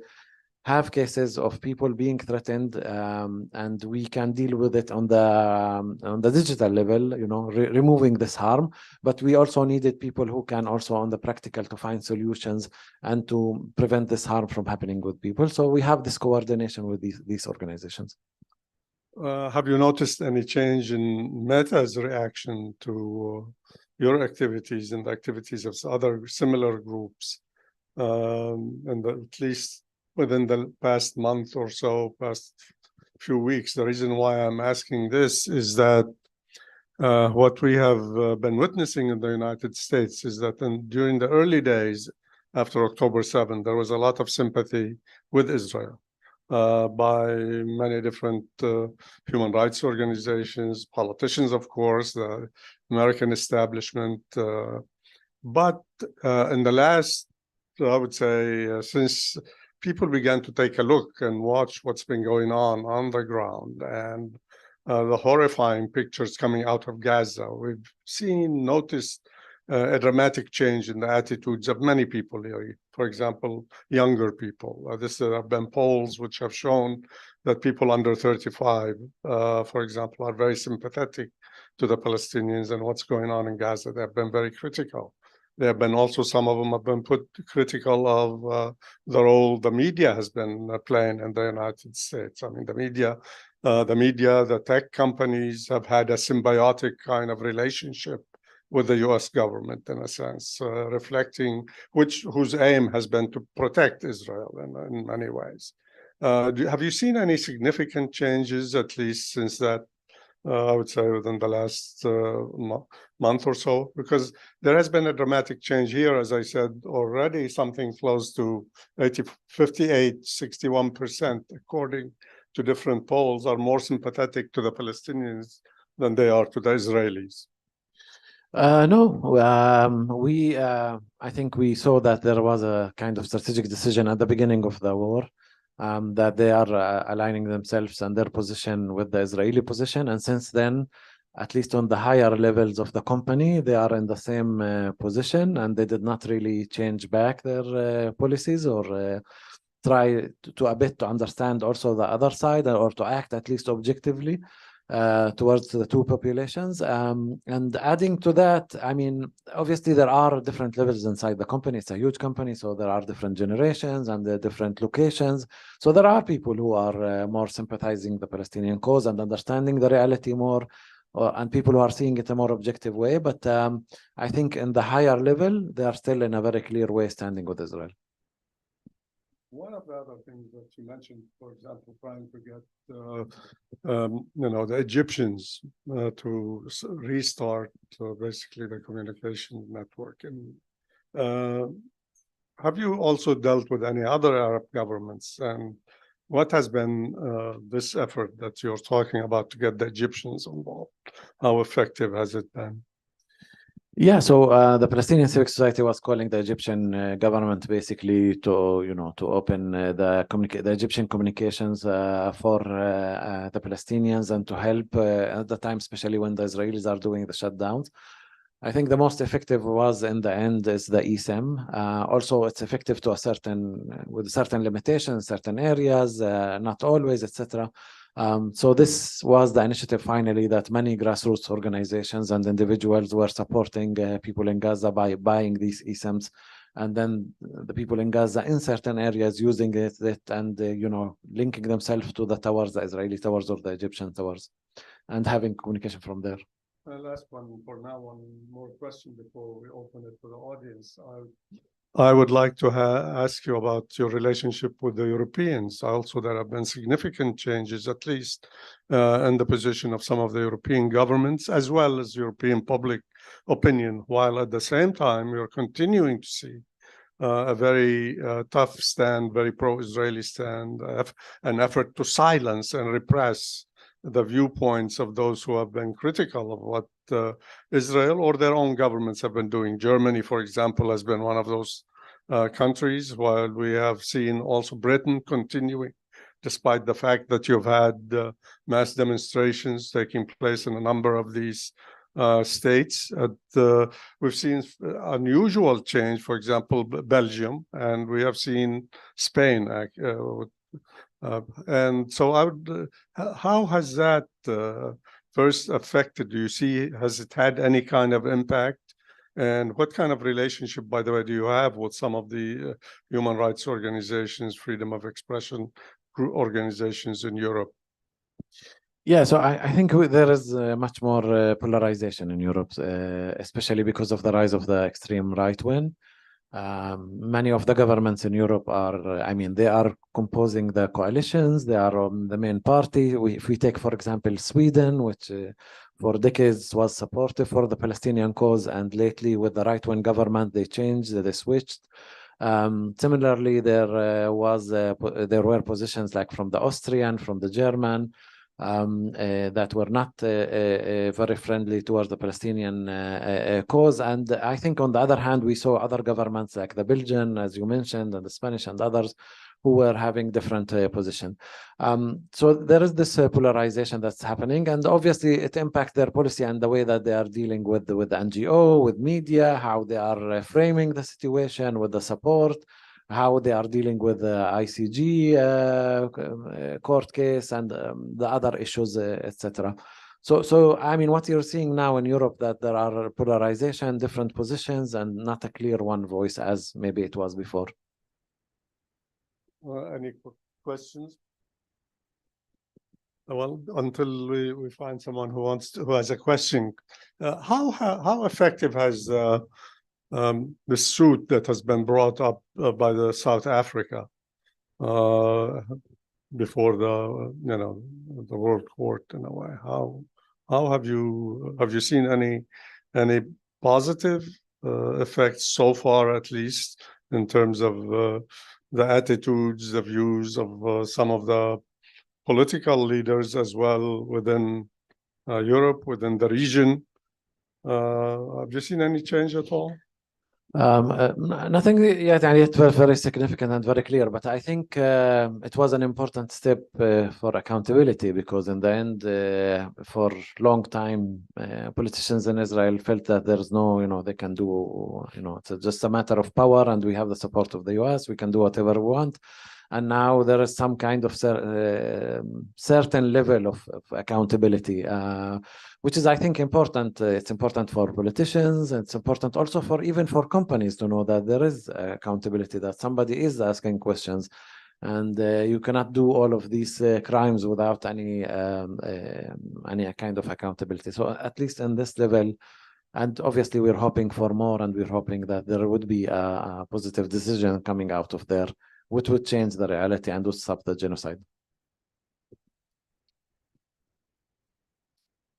have cases of people being threatened, and we can deal with it on the digital level, removing this harm. But we also needed people who can also on the practical to find solutions and to prevent this harm from happening with people. So we have this coordination with these organizations. Have you noticed any change in Meta's reaction to your activities and the activities of other similar groups, at least within the past month or so, past few weeks? The reason why I'm asking this is that what we have been witnessing in the United States is that during the early days after October 7th, there was a lot of sympathy with Israel by many different human rights organizations, politicians, of course, the American establishment. But in the last, I would say, since people began to take a look and watch what's been going on the ground, and the horrifying pictures coming out of Gaza, we've noticed a dramatic change in the attitudes of many people here. For example, younger people. There have been polls which have shown that people under 35, for example, are very sympathetic to the Palestinians and what's going on in Gaza. They have been very critical. There have been also, some of them have been critical of the role the media has been playing in the United States. I mean, the media, the tech companies have had a symbiotic kind of relationship with the US government, in a sense, reflecting whose aim has been to protect Israel in many ways. Have you seen any significant changes, at least since that, I would say within the last month or so? Because there has been a dramatic change here, as I said already, something close to 61%, according to different polls, are more sympathetic to the Palestinians than they are to the Israelis. No, I think we saw that there was a kind of strategic decision at the beginning of the war, that they are aligning themselves and their position with the Israeli position. And since then, at least on the higher levels of the company, they are in the same position, and they did not really change back their policies or try to a bit to understand also the other side, or to act at least objectively towards the two populations. And adding to that, I mean, obviously there are different levels inside the company. It's a huge company, so there are different generations and different locations. So there are people who are more sympathizing the Palestinian cause and understanding the reality more, and people who are seeing it a more objective way. But I think in the higher level, they are still in a very clear way standing with Israel. One of the other things that you mentioned, for example, trying to get the Egyptians to restart basically the communication network. And have you also dealt with any other Arab governments? And what has been this effort that you're talking about to get the Egyptians involved? How effective has it been? Yeah, so the Palestinian Civic Society was calling the Egyptian government basically to open the Egyptian communications for the Palestinians, and to help at the time, especially when the Israelis are doing the shutdowns. I think the most effective was in the end is the eSIM. Also, it's effective to with certain limitations, certain areas, not always, etc. So this was the initiative finally that many grassroots organizations and individuals were supporting people in Gaza by buying these eSIMs, and then the people in Gaza in certain areas using it and linking themselves to the towers, the Israeli towers or the Egyptian towers, and having communication from there. Last one for now, one more question before we open it to the audience. I would like to ask you about your relationship with the Europeans. Also, there have been significant changes, at least in the position of some of the European governments, as well as European public opinion, while at the same time, we are continuing to see a very tough stand, very pro-Israeli stand, an effort to silence and repress the viewpoints of those who have been critical of what Israel or their own governments have been doing. Germany, for example, has been one of those countries, while we have seen also Britain continuing, despite the fact that you've had mass demonstrations taking place in a number of these states. We've seen unusual change, for example, Belgium, and we have seen Spain. And so how has that first affected? Do you see, has it had any kind of impact? And what kind of relationship, by the way, do you have with some of the human rights organizations, freedom of expression organizations in Europe? Yeah, so I think there is much more polarization in Europe, especially because of the rise of the extreme right wing. Many of the governments in Europe are, they are composing the coalitions. They are the main party. If we take, for example, Sweden, which for decades was supportive for the Palestinian cause, and lately with the right-wing government, they changed, they switched. Similarly, there were positions like from the Austrian, from the German, that were not very friendly towards the Palestinian cause. And I think on the other hand, we saw other governments like the Belgian, as you mentioned, and the Spanish and others who were having different position. So there is this polarization that's happening, and obviously it impacts their policy and the way that they are dealing with the NGO, with media, how they are framing the situation, with the support, how they are dealing with the ICG court case and the other issues, etc. So what you're seeing now in Europe, that there are polarization, different positions, and not a clear one voice as maybe it was before. Any questions? Well, until we find someone who has a question, how effective has the suit that has been brought up by the South Africa before the the world court in a way. How have you seen any positive effects so far, at least in terms of the attitudes, the views of some of the political leaders as well within Europe, within the region? Have you seen any change at all? Nothing yet, and yet very significant and very clear, but I think it was an important step for accountability, because in the end, for long time, politicians in Israel felt that there's no, they can do, it's just a matter of power, and we have the support of the US, we can do whatever we want. And now there is some kind of certain level of accountability, which is, I think, important. It's important for politicians. It's important also for even for companies to know that there is accountability, that somebody is asking questions, and you cannot do all of these crimes without any kind of accountability. So at least in this level, and obviously we're hoping for more, and we're hoping that there would be a positive decision coming out of there, which would change the reality and would stop the genocide.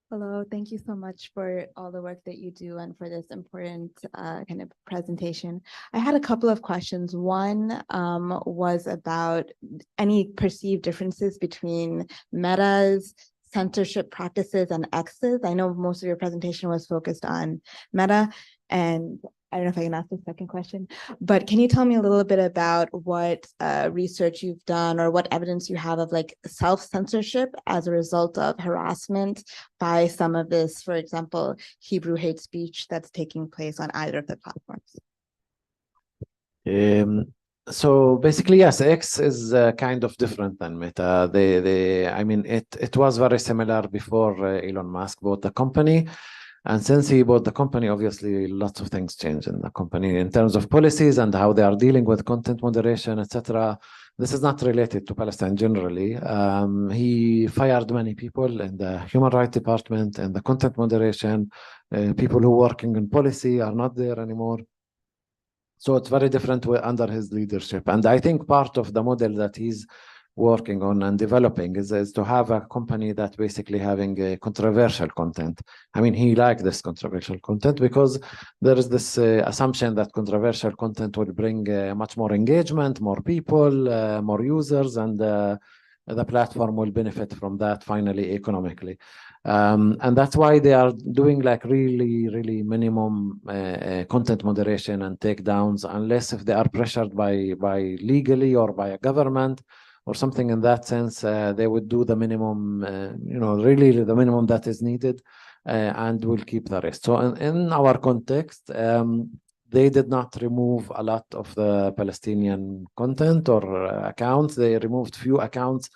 Hello, thank you so much for all the work that you do and for this important kind of presentation. I had a couple of questions. One was about any perceived differences between Meta's censorship practices and X's. I know most of your presentation was focused on Meta, and I don't know if I can ask the second question, but can you tell me a little bit about what research you've done or what evidence you have of like self-censorship as a result of harassment by some of this, for example, Hebrew hate speech that's taking place on either of the platforms? So basically, yes, X is kind of different than Meta. I mean, it was very similar before Elon Musk bought the company. And since he bought the company, obviously, lots of things changed in the company in terms of policies and how they are dealing with content moderation, etc. This is not related to Palestine generally. He fired many people in the human rights department and the content moderation. People who are working in policy are not there anymore. So it's very different under his leadership. And I think part of the model that he's working on and developing is to have a company that basically having a controversial content. I mean, he likes this controversial content because there is this assumption that controversial content will bring much more engagement, more people, more users, and the platform will benefit from that finally economically. And that's why they are doing like really minimum content moderation and takedowns, unless if they are pressured by legally or by a government or something in that sense, they would do the minimum, really the minimum that is needed, and will keep the rest. So in our context, they did not remove a lot of the Palestinian content or accounts. They removed few accounts,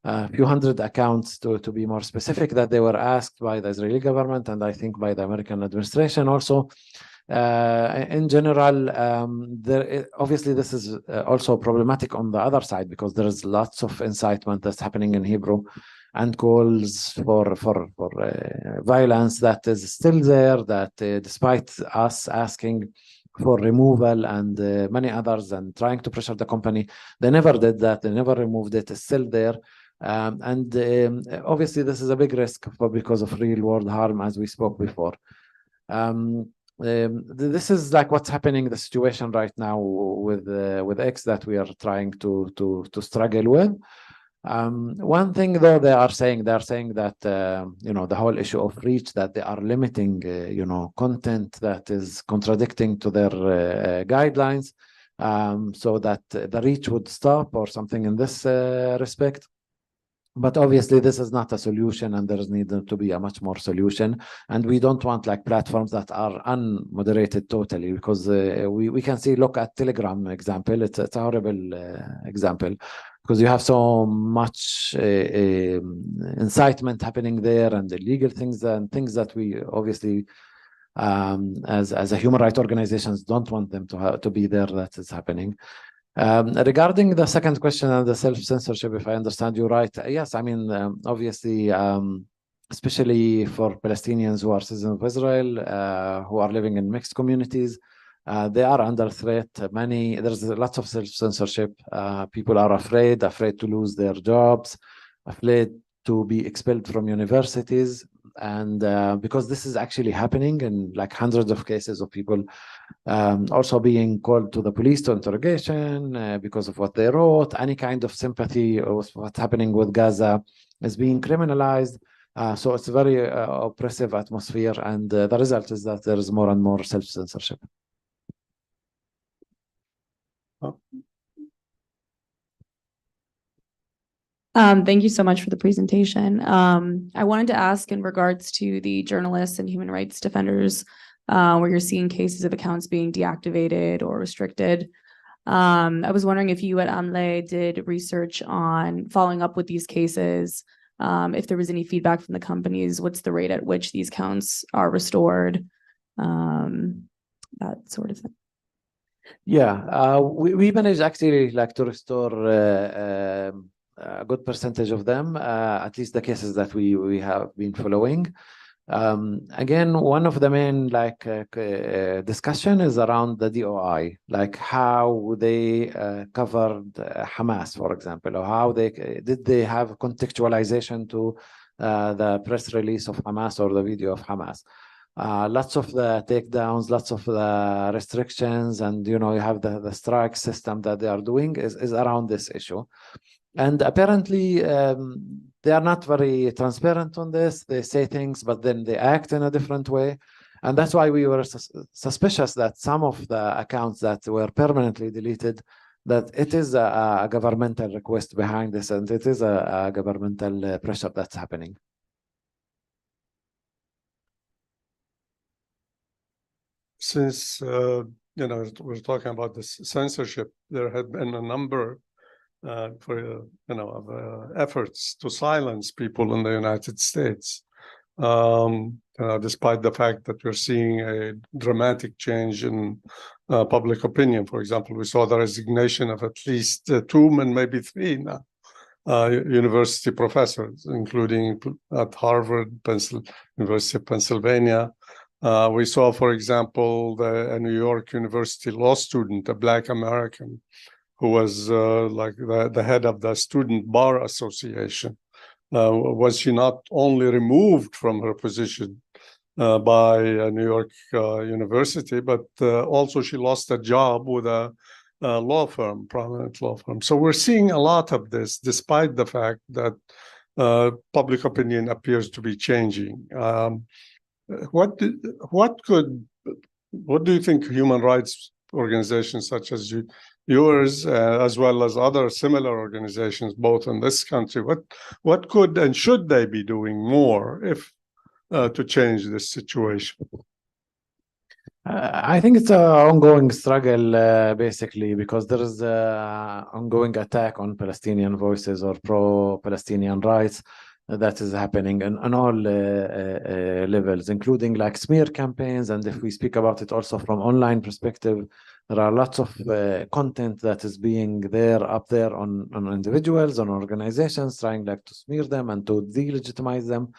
a few hundred accounts to be more specific, that they were asked by the Israeli government and I think by the American administration also. In general, obviously this is also problematic on the other side, because there is lots of incitement that's happening in Hebrew and calls for violence that is still there, that despite us asking for removal and many others and trying to pressure the company, they never did that, they never removed it, it's still there. Obviously this is a big risk because of real world harm, as we spoke before. This is like what's happening, the situation right now with X that we are trying to struggle with. One thing though, they are saying that the whole issue of reach, that they are limiting content that is contradicting to their guidelines, so that the reach would stop or something in this respect. But obviously this is not a solution, and there is needed to be a much more solution. And we don't want like platforms that are unmoderated totally, because we can see, look at Telegram example, it's a horrible example, because you have so much incitement happening there and illegal things and things that we obviously as a human rights organizations don't want them to be there, that is happening. Regarding the second question on the self-censorship, if I understand you right, yes, I mean, obviously, especially for Palestinians who are citizens of Israel, who are living in mixed communities, They are under threat. There's lots of self-censorship. People are afraid to lose their jobs, afraid to be expelled from universities. And because this is actually happening in like hundreds of cases of people also being called to the police to interrogation because of what they wrote. Any kind of sympathy with what's happening with Gaza is being criminalized. So it's a very oppressive atmosphere. And the result is that there is more and more self-censorship. Thank you so much for the presentation. I wanted to ask in regards to the journalists and human rights defenders, where you're seeing cases of accounts being deactivated or restricted. I was wondering if you at AMLE did research on following up with these cases, if there was any feedback from the companies, what's the rate at which these accounts are restored, that sort of thing. Yeah, we managed actually like to restore a good percentage of them, at least the cases that we have been following. Again, one of the main discussion is around the DOI, like how they covered Hamas, for example, or how did they have contextualization to the press release of Hamas or the video of Hamas. Lots of the takedowns, lots of the restrictions, and you have the strike system that they are doing is around this issue. And apparently, they are not very transparent on this. They say things, but then they act in a different way. And that's why we were suspicious that some of the accounts that were permanently deleted, that it is a governmental request behind this, and it is a governmental pressure that's happening. Since we're talking about this censorship, there have been a number of efforts to silence people in the United States, despite the fact that we're seeing a dramatic change in public opinion. For example, we saw the resignation of at least 2 and maybe 3 now university professors, including at Harvard, University of Pennsylvania. We saw, for example, a New York University law student, a Black American, who was like the head of the Student Bar Association. Was she not only removed from her position by New York University, but also she lost a job with a law firm, prominent law firm. So we're seeing a lot of this, despite the fact that public opinion appears to be changing. What do you think human rights organizations such as yours, as well as other similar organizations, both in this country, what could and should they be doing more if to change this situation? I think it's an ongoing struggle, basically, because there is an ongoing attack on Palestinian voices or pro-Palestinian rights that is happening on all levels, including like smear campaigns. And if we speak about it also from online perspective, there are lots of content that is being up there on individuals, on organizations, trying like to smear them and to delegitimize them.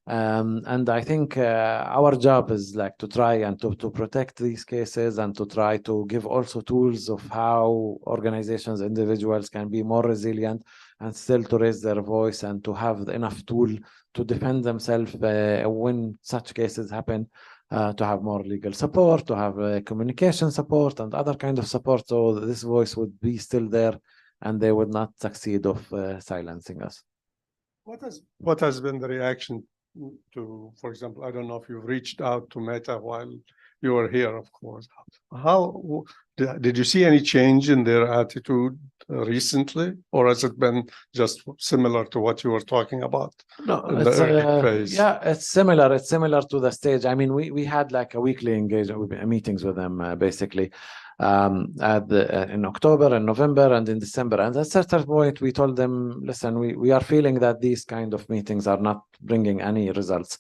And I think our job is like to try and to protect these cases and to try to give also tools of how organizations, individuals can be more resilient and still to raise their voice and to have enough tool to defend themselves when such cases happen, to have more legal support, to have communication support and other kind of support, so this voice would be still there and they would not succeed of silencing us. What has been the reaction to, for example, I don't know if you've reached out to Meta while you were here, of course. How did you see any change in their attitude recently, or has it been just similar to what you were talking about? No, in the early phase? Yeah, it's similar. It's similar to the stage. I mean, we had like a weekly engagement meetings with them, basically, in October and November and in December. And at a certain point, we told them, listen, we are feeling that these kind of meetings are not bringing any results.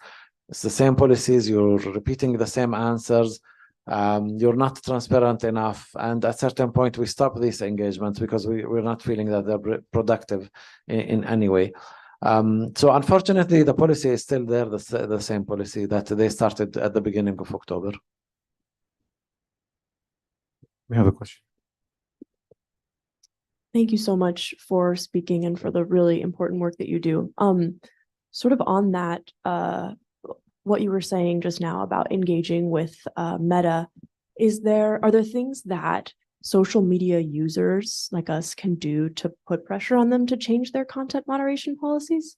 It's the same policies. You're repeating the same answers. You're not transparent enough. And at a certain point, we stop these engagements because we're not feeling that they're productive in any way. So unfortunately, the policy is still there, the same policy that they started at the beginning of October. We have a question. Thank you so much for speaking and for the really important work that you do. Sort of on that, what you were saying just now about engaging with Meta, are there things that social media users like us can do to put pressure on them to change their content moderation policies?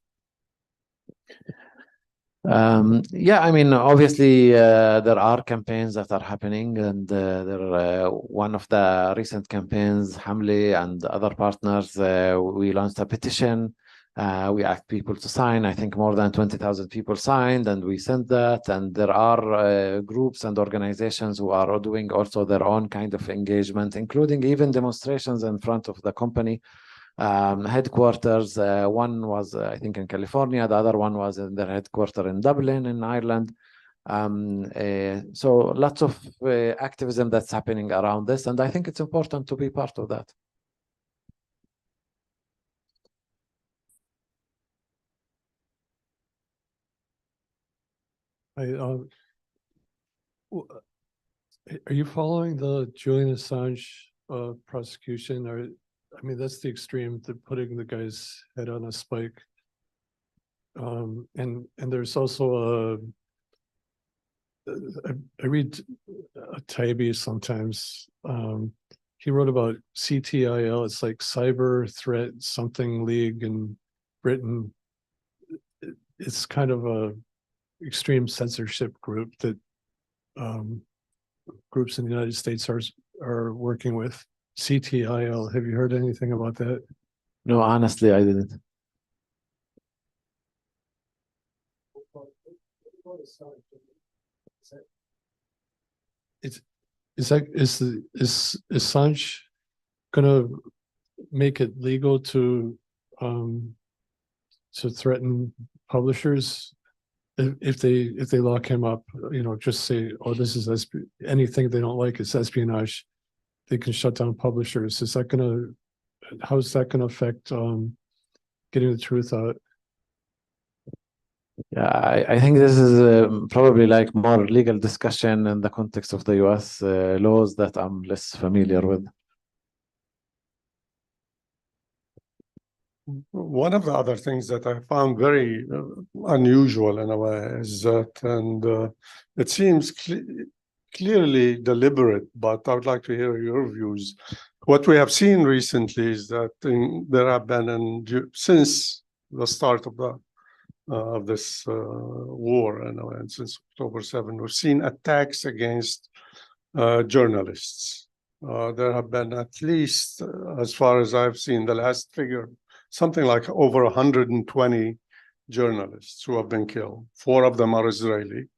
Yeah, I mean, obviously, there are campaigns that are happening, and one of the recent campaigns, Hamle and other partners, we launched a petition. We asked people to sign. I think more than 20,000 people signed, and we sent that. And there are groups and organizations who are doing also their own kind of engagement, including even demonstrations in front of the company headquarters. One was, I think, in California. The other one was in their headquarters in Dublin, in Ireland. So lots of activism that's happening around this, and I think it's important to be part of that. Are you following the Julian Assange prosecution? Or, I mean, that's the extreme, putting the guy's head on a spike. And there's also I read Taibbi sometimes. He wrote about CTIL. It's like Cyber Threat Something League in Britain. It's kind of a extreme censorship group that groups in the United States are working with. CTIL. Have you heard anything about that? No, honestly, I didn't. Is Assange gonna make it legal to threaten publishers if they lock him up? You know, just say, oh, this is anything they don't like, it's espionage. They can shut down publishers. How is that gonna affect getting the truth out? Yeah, I think this is probably like more legal discussion in the context of the US laws that I'm less familiar with. One of the other things that I found very unusual in a way is that, and it seems clearly deliberate, but I would like to hear your views. What we have seen recently is that there have been, since the start of this war, and since October 7, we've seen attacks against journalists. There have been, at least as far as I've seen, the last figure, something like over 120 journalists who have been killed. 4 of them are Israeli.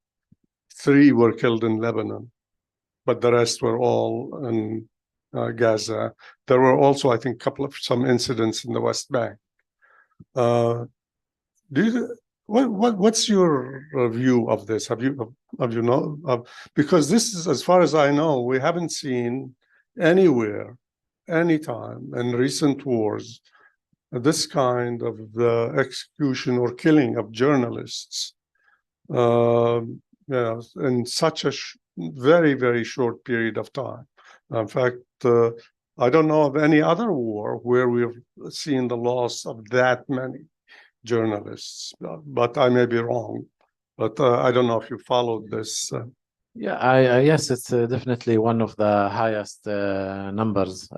3 were killed in Lebanon, but the rest were all in Gaza. There were also, I think, some incidents in the West Bank. What's your view of this? Have you because this is, as far as I know, we haven't seen anywhere, anytime in recent wars, this kind of execution or killing of journalists, in such a very, very short period of time. In fact, I don't know of any other war where we've seen the loss of that many journalists, but I may be wrong. But I don't know if you followed this. Yeah, yes, it's definitely one of the highest numbers,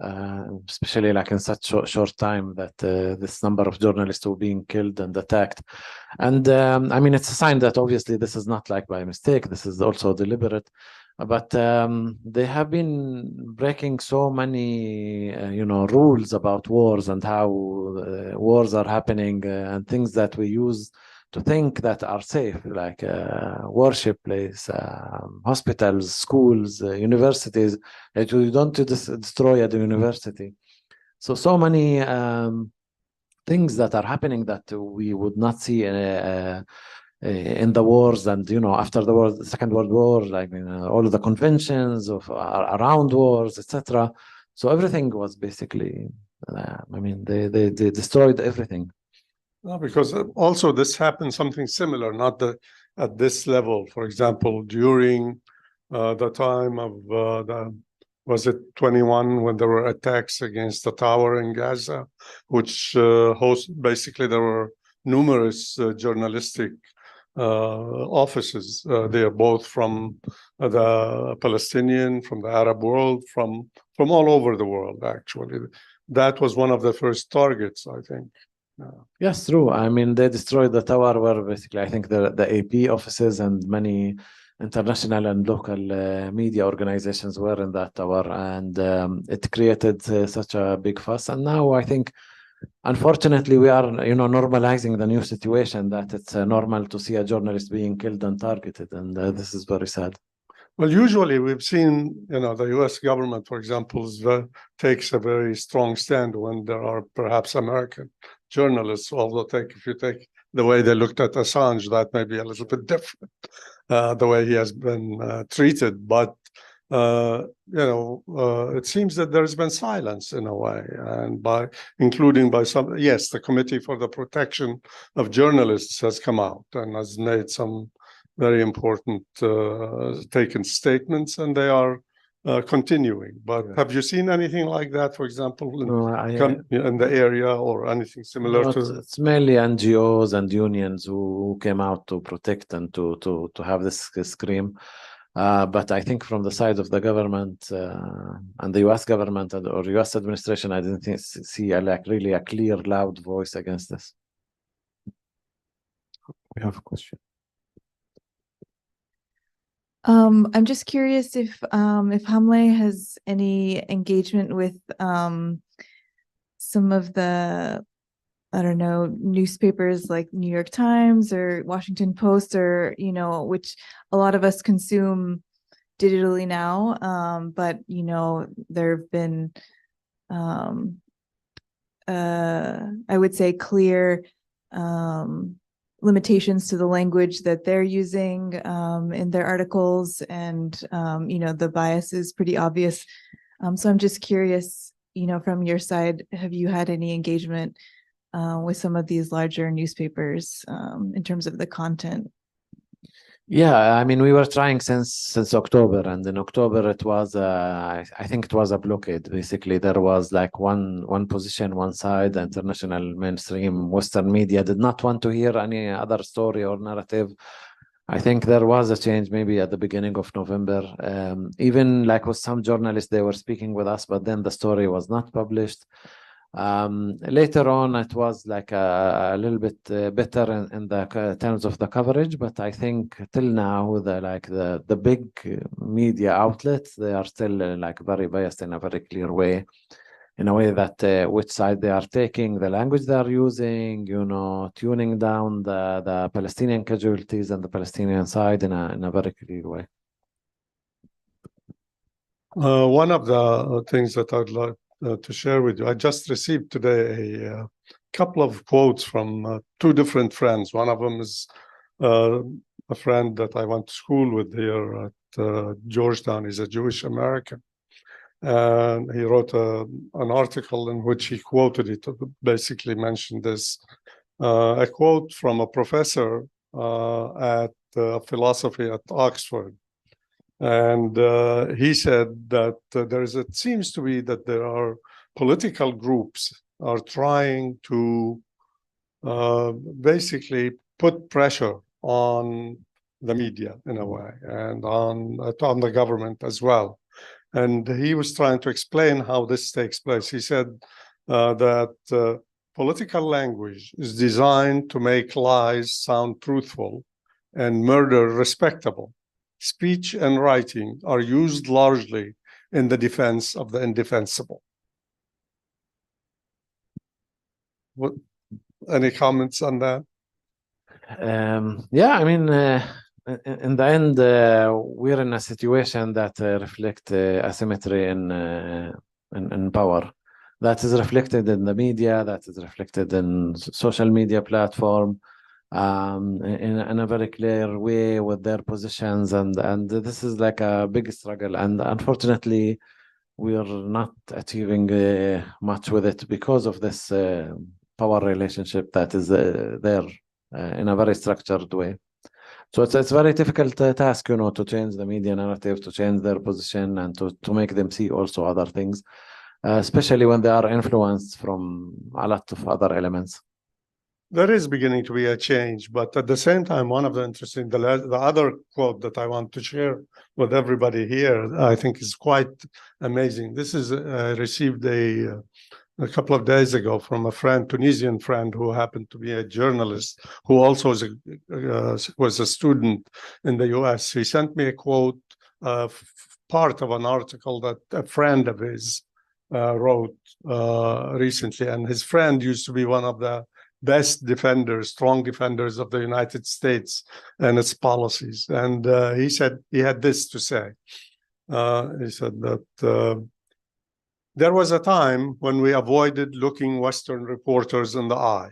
especially like in such short time that this number of journalists were being killed and attacked. And I mean, it's a sign that obviously this is not like by mistake. This is also deliberate. But they have been breaking so many, rules about wars and how wars are happening and things that we use to think that are safe, like worship place, hospitals, schools, universities, that you don't destroy at the university. So many things that are happening that we would not see in the wars, and after the Second World War, like all of the conventions of around wars, etc. So everything was basically, they destroyed everything. No, because also this happened something similar, not at this level. For example, during the time of was it 21 when there were attacks against the tower in Gaza, which basically there were numerous journalistic offices there, both from the Palestinian, from the Arab world, from all over the world, actually. That was one of the first targets, I think. Yes, true. I mean, they destroyed the tower where basically I think the AP offices and many international and local media organizations were in that tower, and it created such a big fuss. And now I think, unfortunately, we are, normalizing the new situation that it's normal to see a journalist being killed and targeted, and this is very sad. Well, usually we've seen, the U.S. government, for example, takes a very strong stand when there are perhaps American journalists. Although if you take the way they looked at Assange, that may be a little bit different, the way he has been treated. But it seems that there has been silence in a way, and including by some. Yes, the Committee for the Protection of Journalists has come out and has made some very important taken statements, and they are continuing. But have you seen anything like that, for example, in the area, or anything similar to? It's mainly NGOs and unions who came out to protect and to have this scream. But I think from the side of the government and the U.S. government or U.S. administration, I didn't see really a clear, loud voice against this. We have a question. I'm just curious if Hamle has any engagement with some of the, I don't know, newspapers like New York Times or Washington Post, or which a lot of us consume digitally now. But there have been I would say clear limitations to the language that they're using in their articles, and the bias is pretty obvious. So I'm just curious, from your side, have you had any engagement with some of these larger newspapers in terms of the content? Yeah, I mean, we were trying since October, and in October it was I think it was a blockade. Basically, there was like one position, one side. The international mainstream Western media did not want to hear any other story or narrative. I think there was a change maybe at the beginning of November. Even like with some journalists, they were speaking with us, but then the story was not published. Later on, it was like a little bit better in the terms of the coverage, but I think till now the big media outlets, they are still like very biased in a very clear way, in a way that which side they are taking, the language they are using, tuning down the Palestinian casualties and the Palestinian side in a very clear way. One of the things that I'd like to share with you, I just received today a couple of quotes from two different friends. One of them is a friend that I went to school with here at Georgetown. He's a Jewish American, and he wrote an article in which he quoted it, basically mentioned this, a quote from a professor at philosophy at Oxford. And he said that it seems to be that there are political groups are trying to basically put pressure on the media in a way, and on the government as well. And he was trying to explain how this takes place. He said that political language is designed to make lies sound truthful and murder respectable. Speech and writing are used largely in the defense of the indefensible. Any comments on that? Yeah, I mean, in the end, we're in a situation that reflects asymmetry in power. That is reflected in the media, that is reflected in social media platform, in a very clear way with their positions, and this is like a big struggle, and unfortunately we're not achieving much with it because of this power relationship that is there in a very structured way. So it's very difficult task, to change the media narrative, to change their position, and to make them see also other things, especially when they are influenced from a lot of other elements. There is beginning to be a change, but at the same time, one of the interesting, the other quote that I want to share with everybody here, I think is quite amazing. This is received a couple of days ago from a friend, Tunisian friend, who happened to be a journalist, who also was a student in the US. He sent me a quote, part of an article that a friend of his wrote recently, and his friend used to be one of the best defenders, strong defenders of the United States and its policies. And he said he had this to say. He said that there was a time when we avoided looking Western reporters in the eye.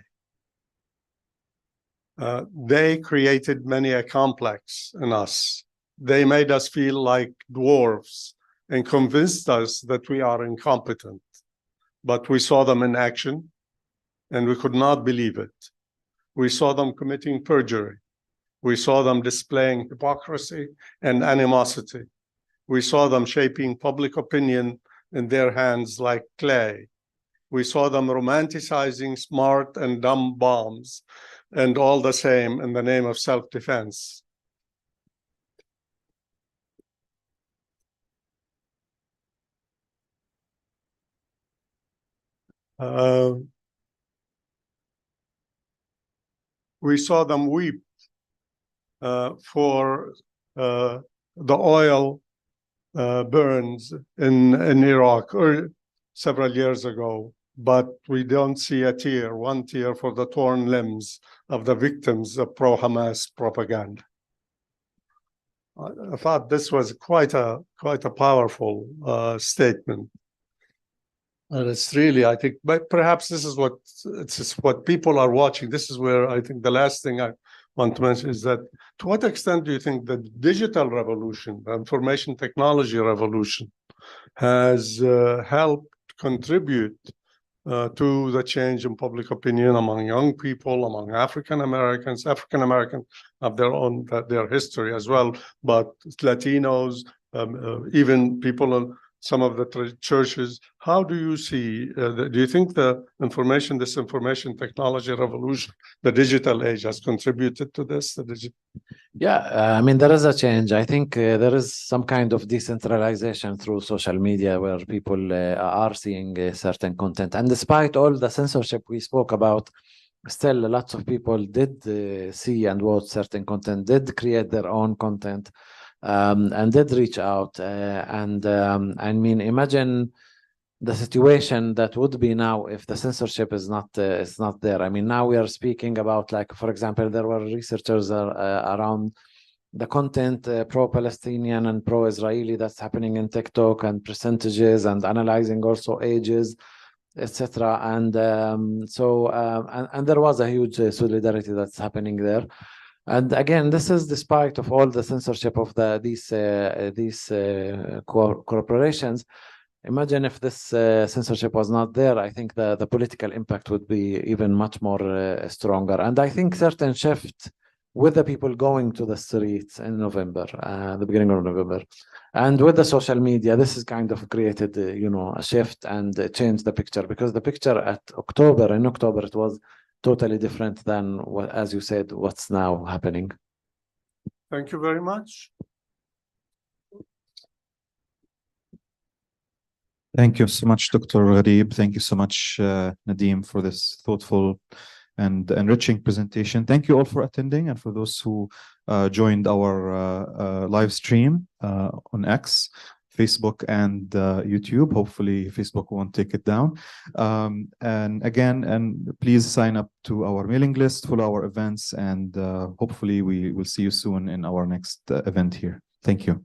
They created many a complex in us. They made us feel like dwarves and convinced us that we are incompetent. But we saw them in action, and we could not believe it. We saw them committing perjury. We saw them displaying hypocrisy and animosity. We saw them shaping public opinion in their hands like clay. We saw them romanticizing smart and dumb bombs, and all the same in the name of self-defense. We saw them weep for the oil burns in Iraq or several years ago, but we don't see a tear, one tear for the torn limbs of the victims of pro-Hamas propaganda. I thought this was quite a powerful statement. And it's really, I think, but perhaps this is what people are watching. This is where I think the last thing I want to mention is that to what extent do you think the digital revolution, the information technology revolution, has helped contribute to the change in public opinion among young people, among African Americans have their history as well, but Latinos, even people in some of the churches. How do you see, do you think this information technology revolution, the digital age, has contributed to this? Yeah, I mean, there is a change. I think there is some kind of decentralization through social media where people are seeing certain content. And despite all the censorship we spoke about, still lots of people did see and watch certain content, did create their own content, and did reach out. I mean, imagine the situation that would be now if the censorship is not there. I mean, now we are speaking about, like, for example, there were researchers around the content pro-Palestinian and pro-Israeli that's happening in TikTok, and percentages, and analyzing also ages, etc. And there was a huge solidarity that's happening there. And again, this is despite of all the censorship of these corporations. Imagine if this censorship was not there. I think the political impact would be even much more stronger. And I think certain shift with the people going to the streets in November, the beginning of November, and with the social media, this is kind of created, a shift and changed the picture, because the picture in October, it was totally different than what, as you said, what's now happening. Thank you very much. Thank you so much, Dr. Gharib. Thank you so much, Nadeem, for this thoughtful and enriching presentation. Thank you all for attending, and for those who joined our live stream on X, Facebook, and YouTube. Hopefully Facebook won't take it down. And again, please sign up to our mailing list, follow our events, and hopefully we will see you soon in our next event here. Thank you.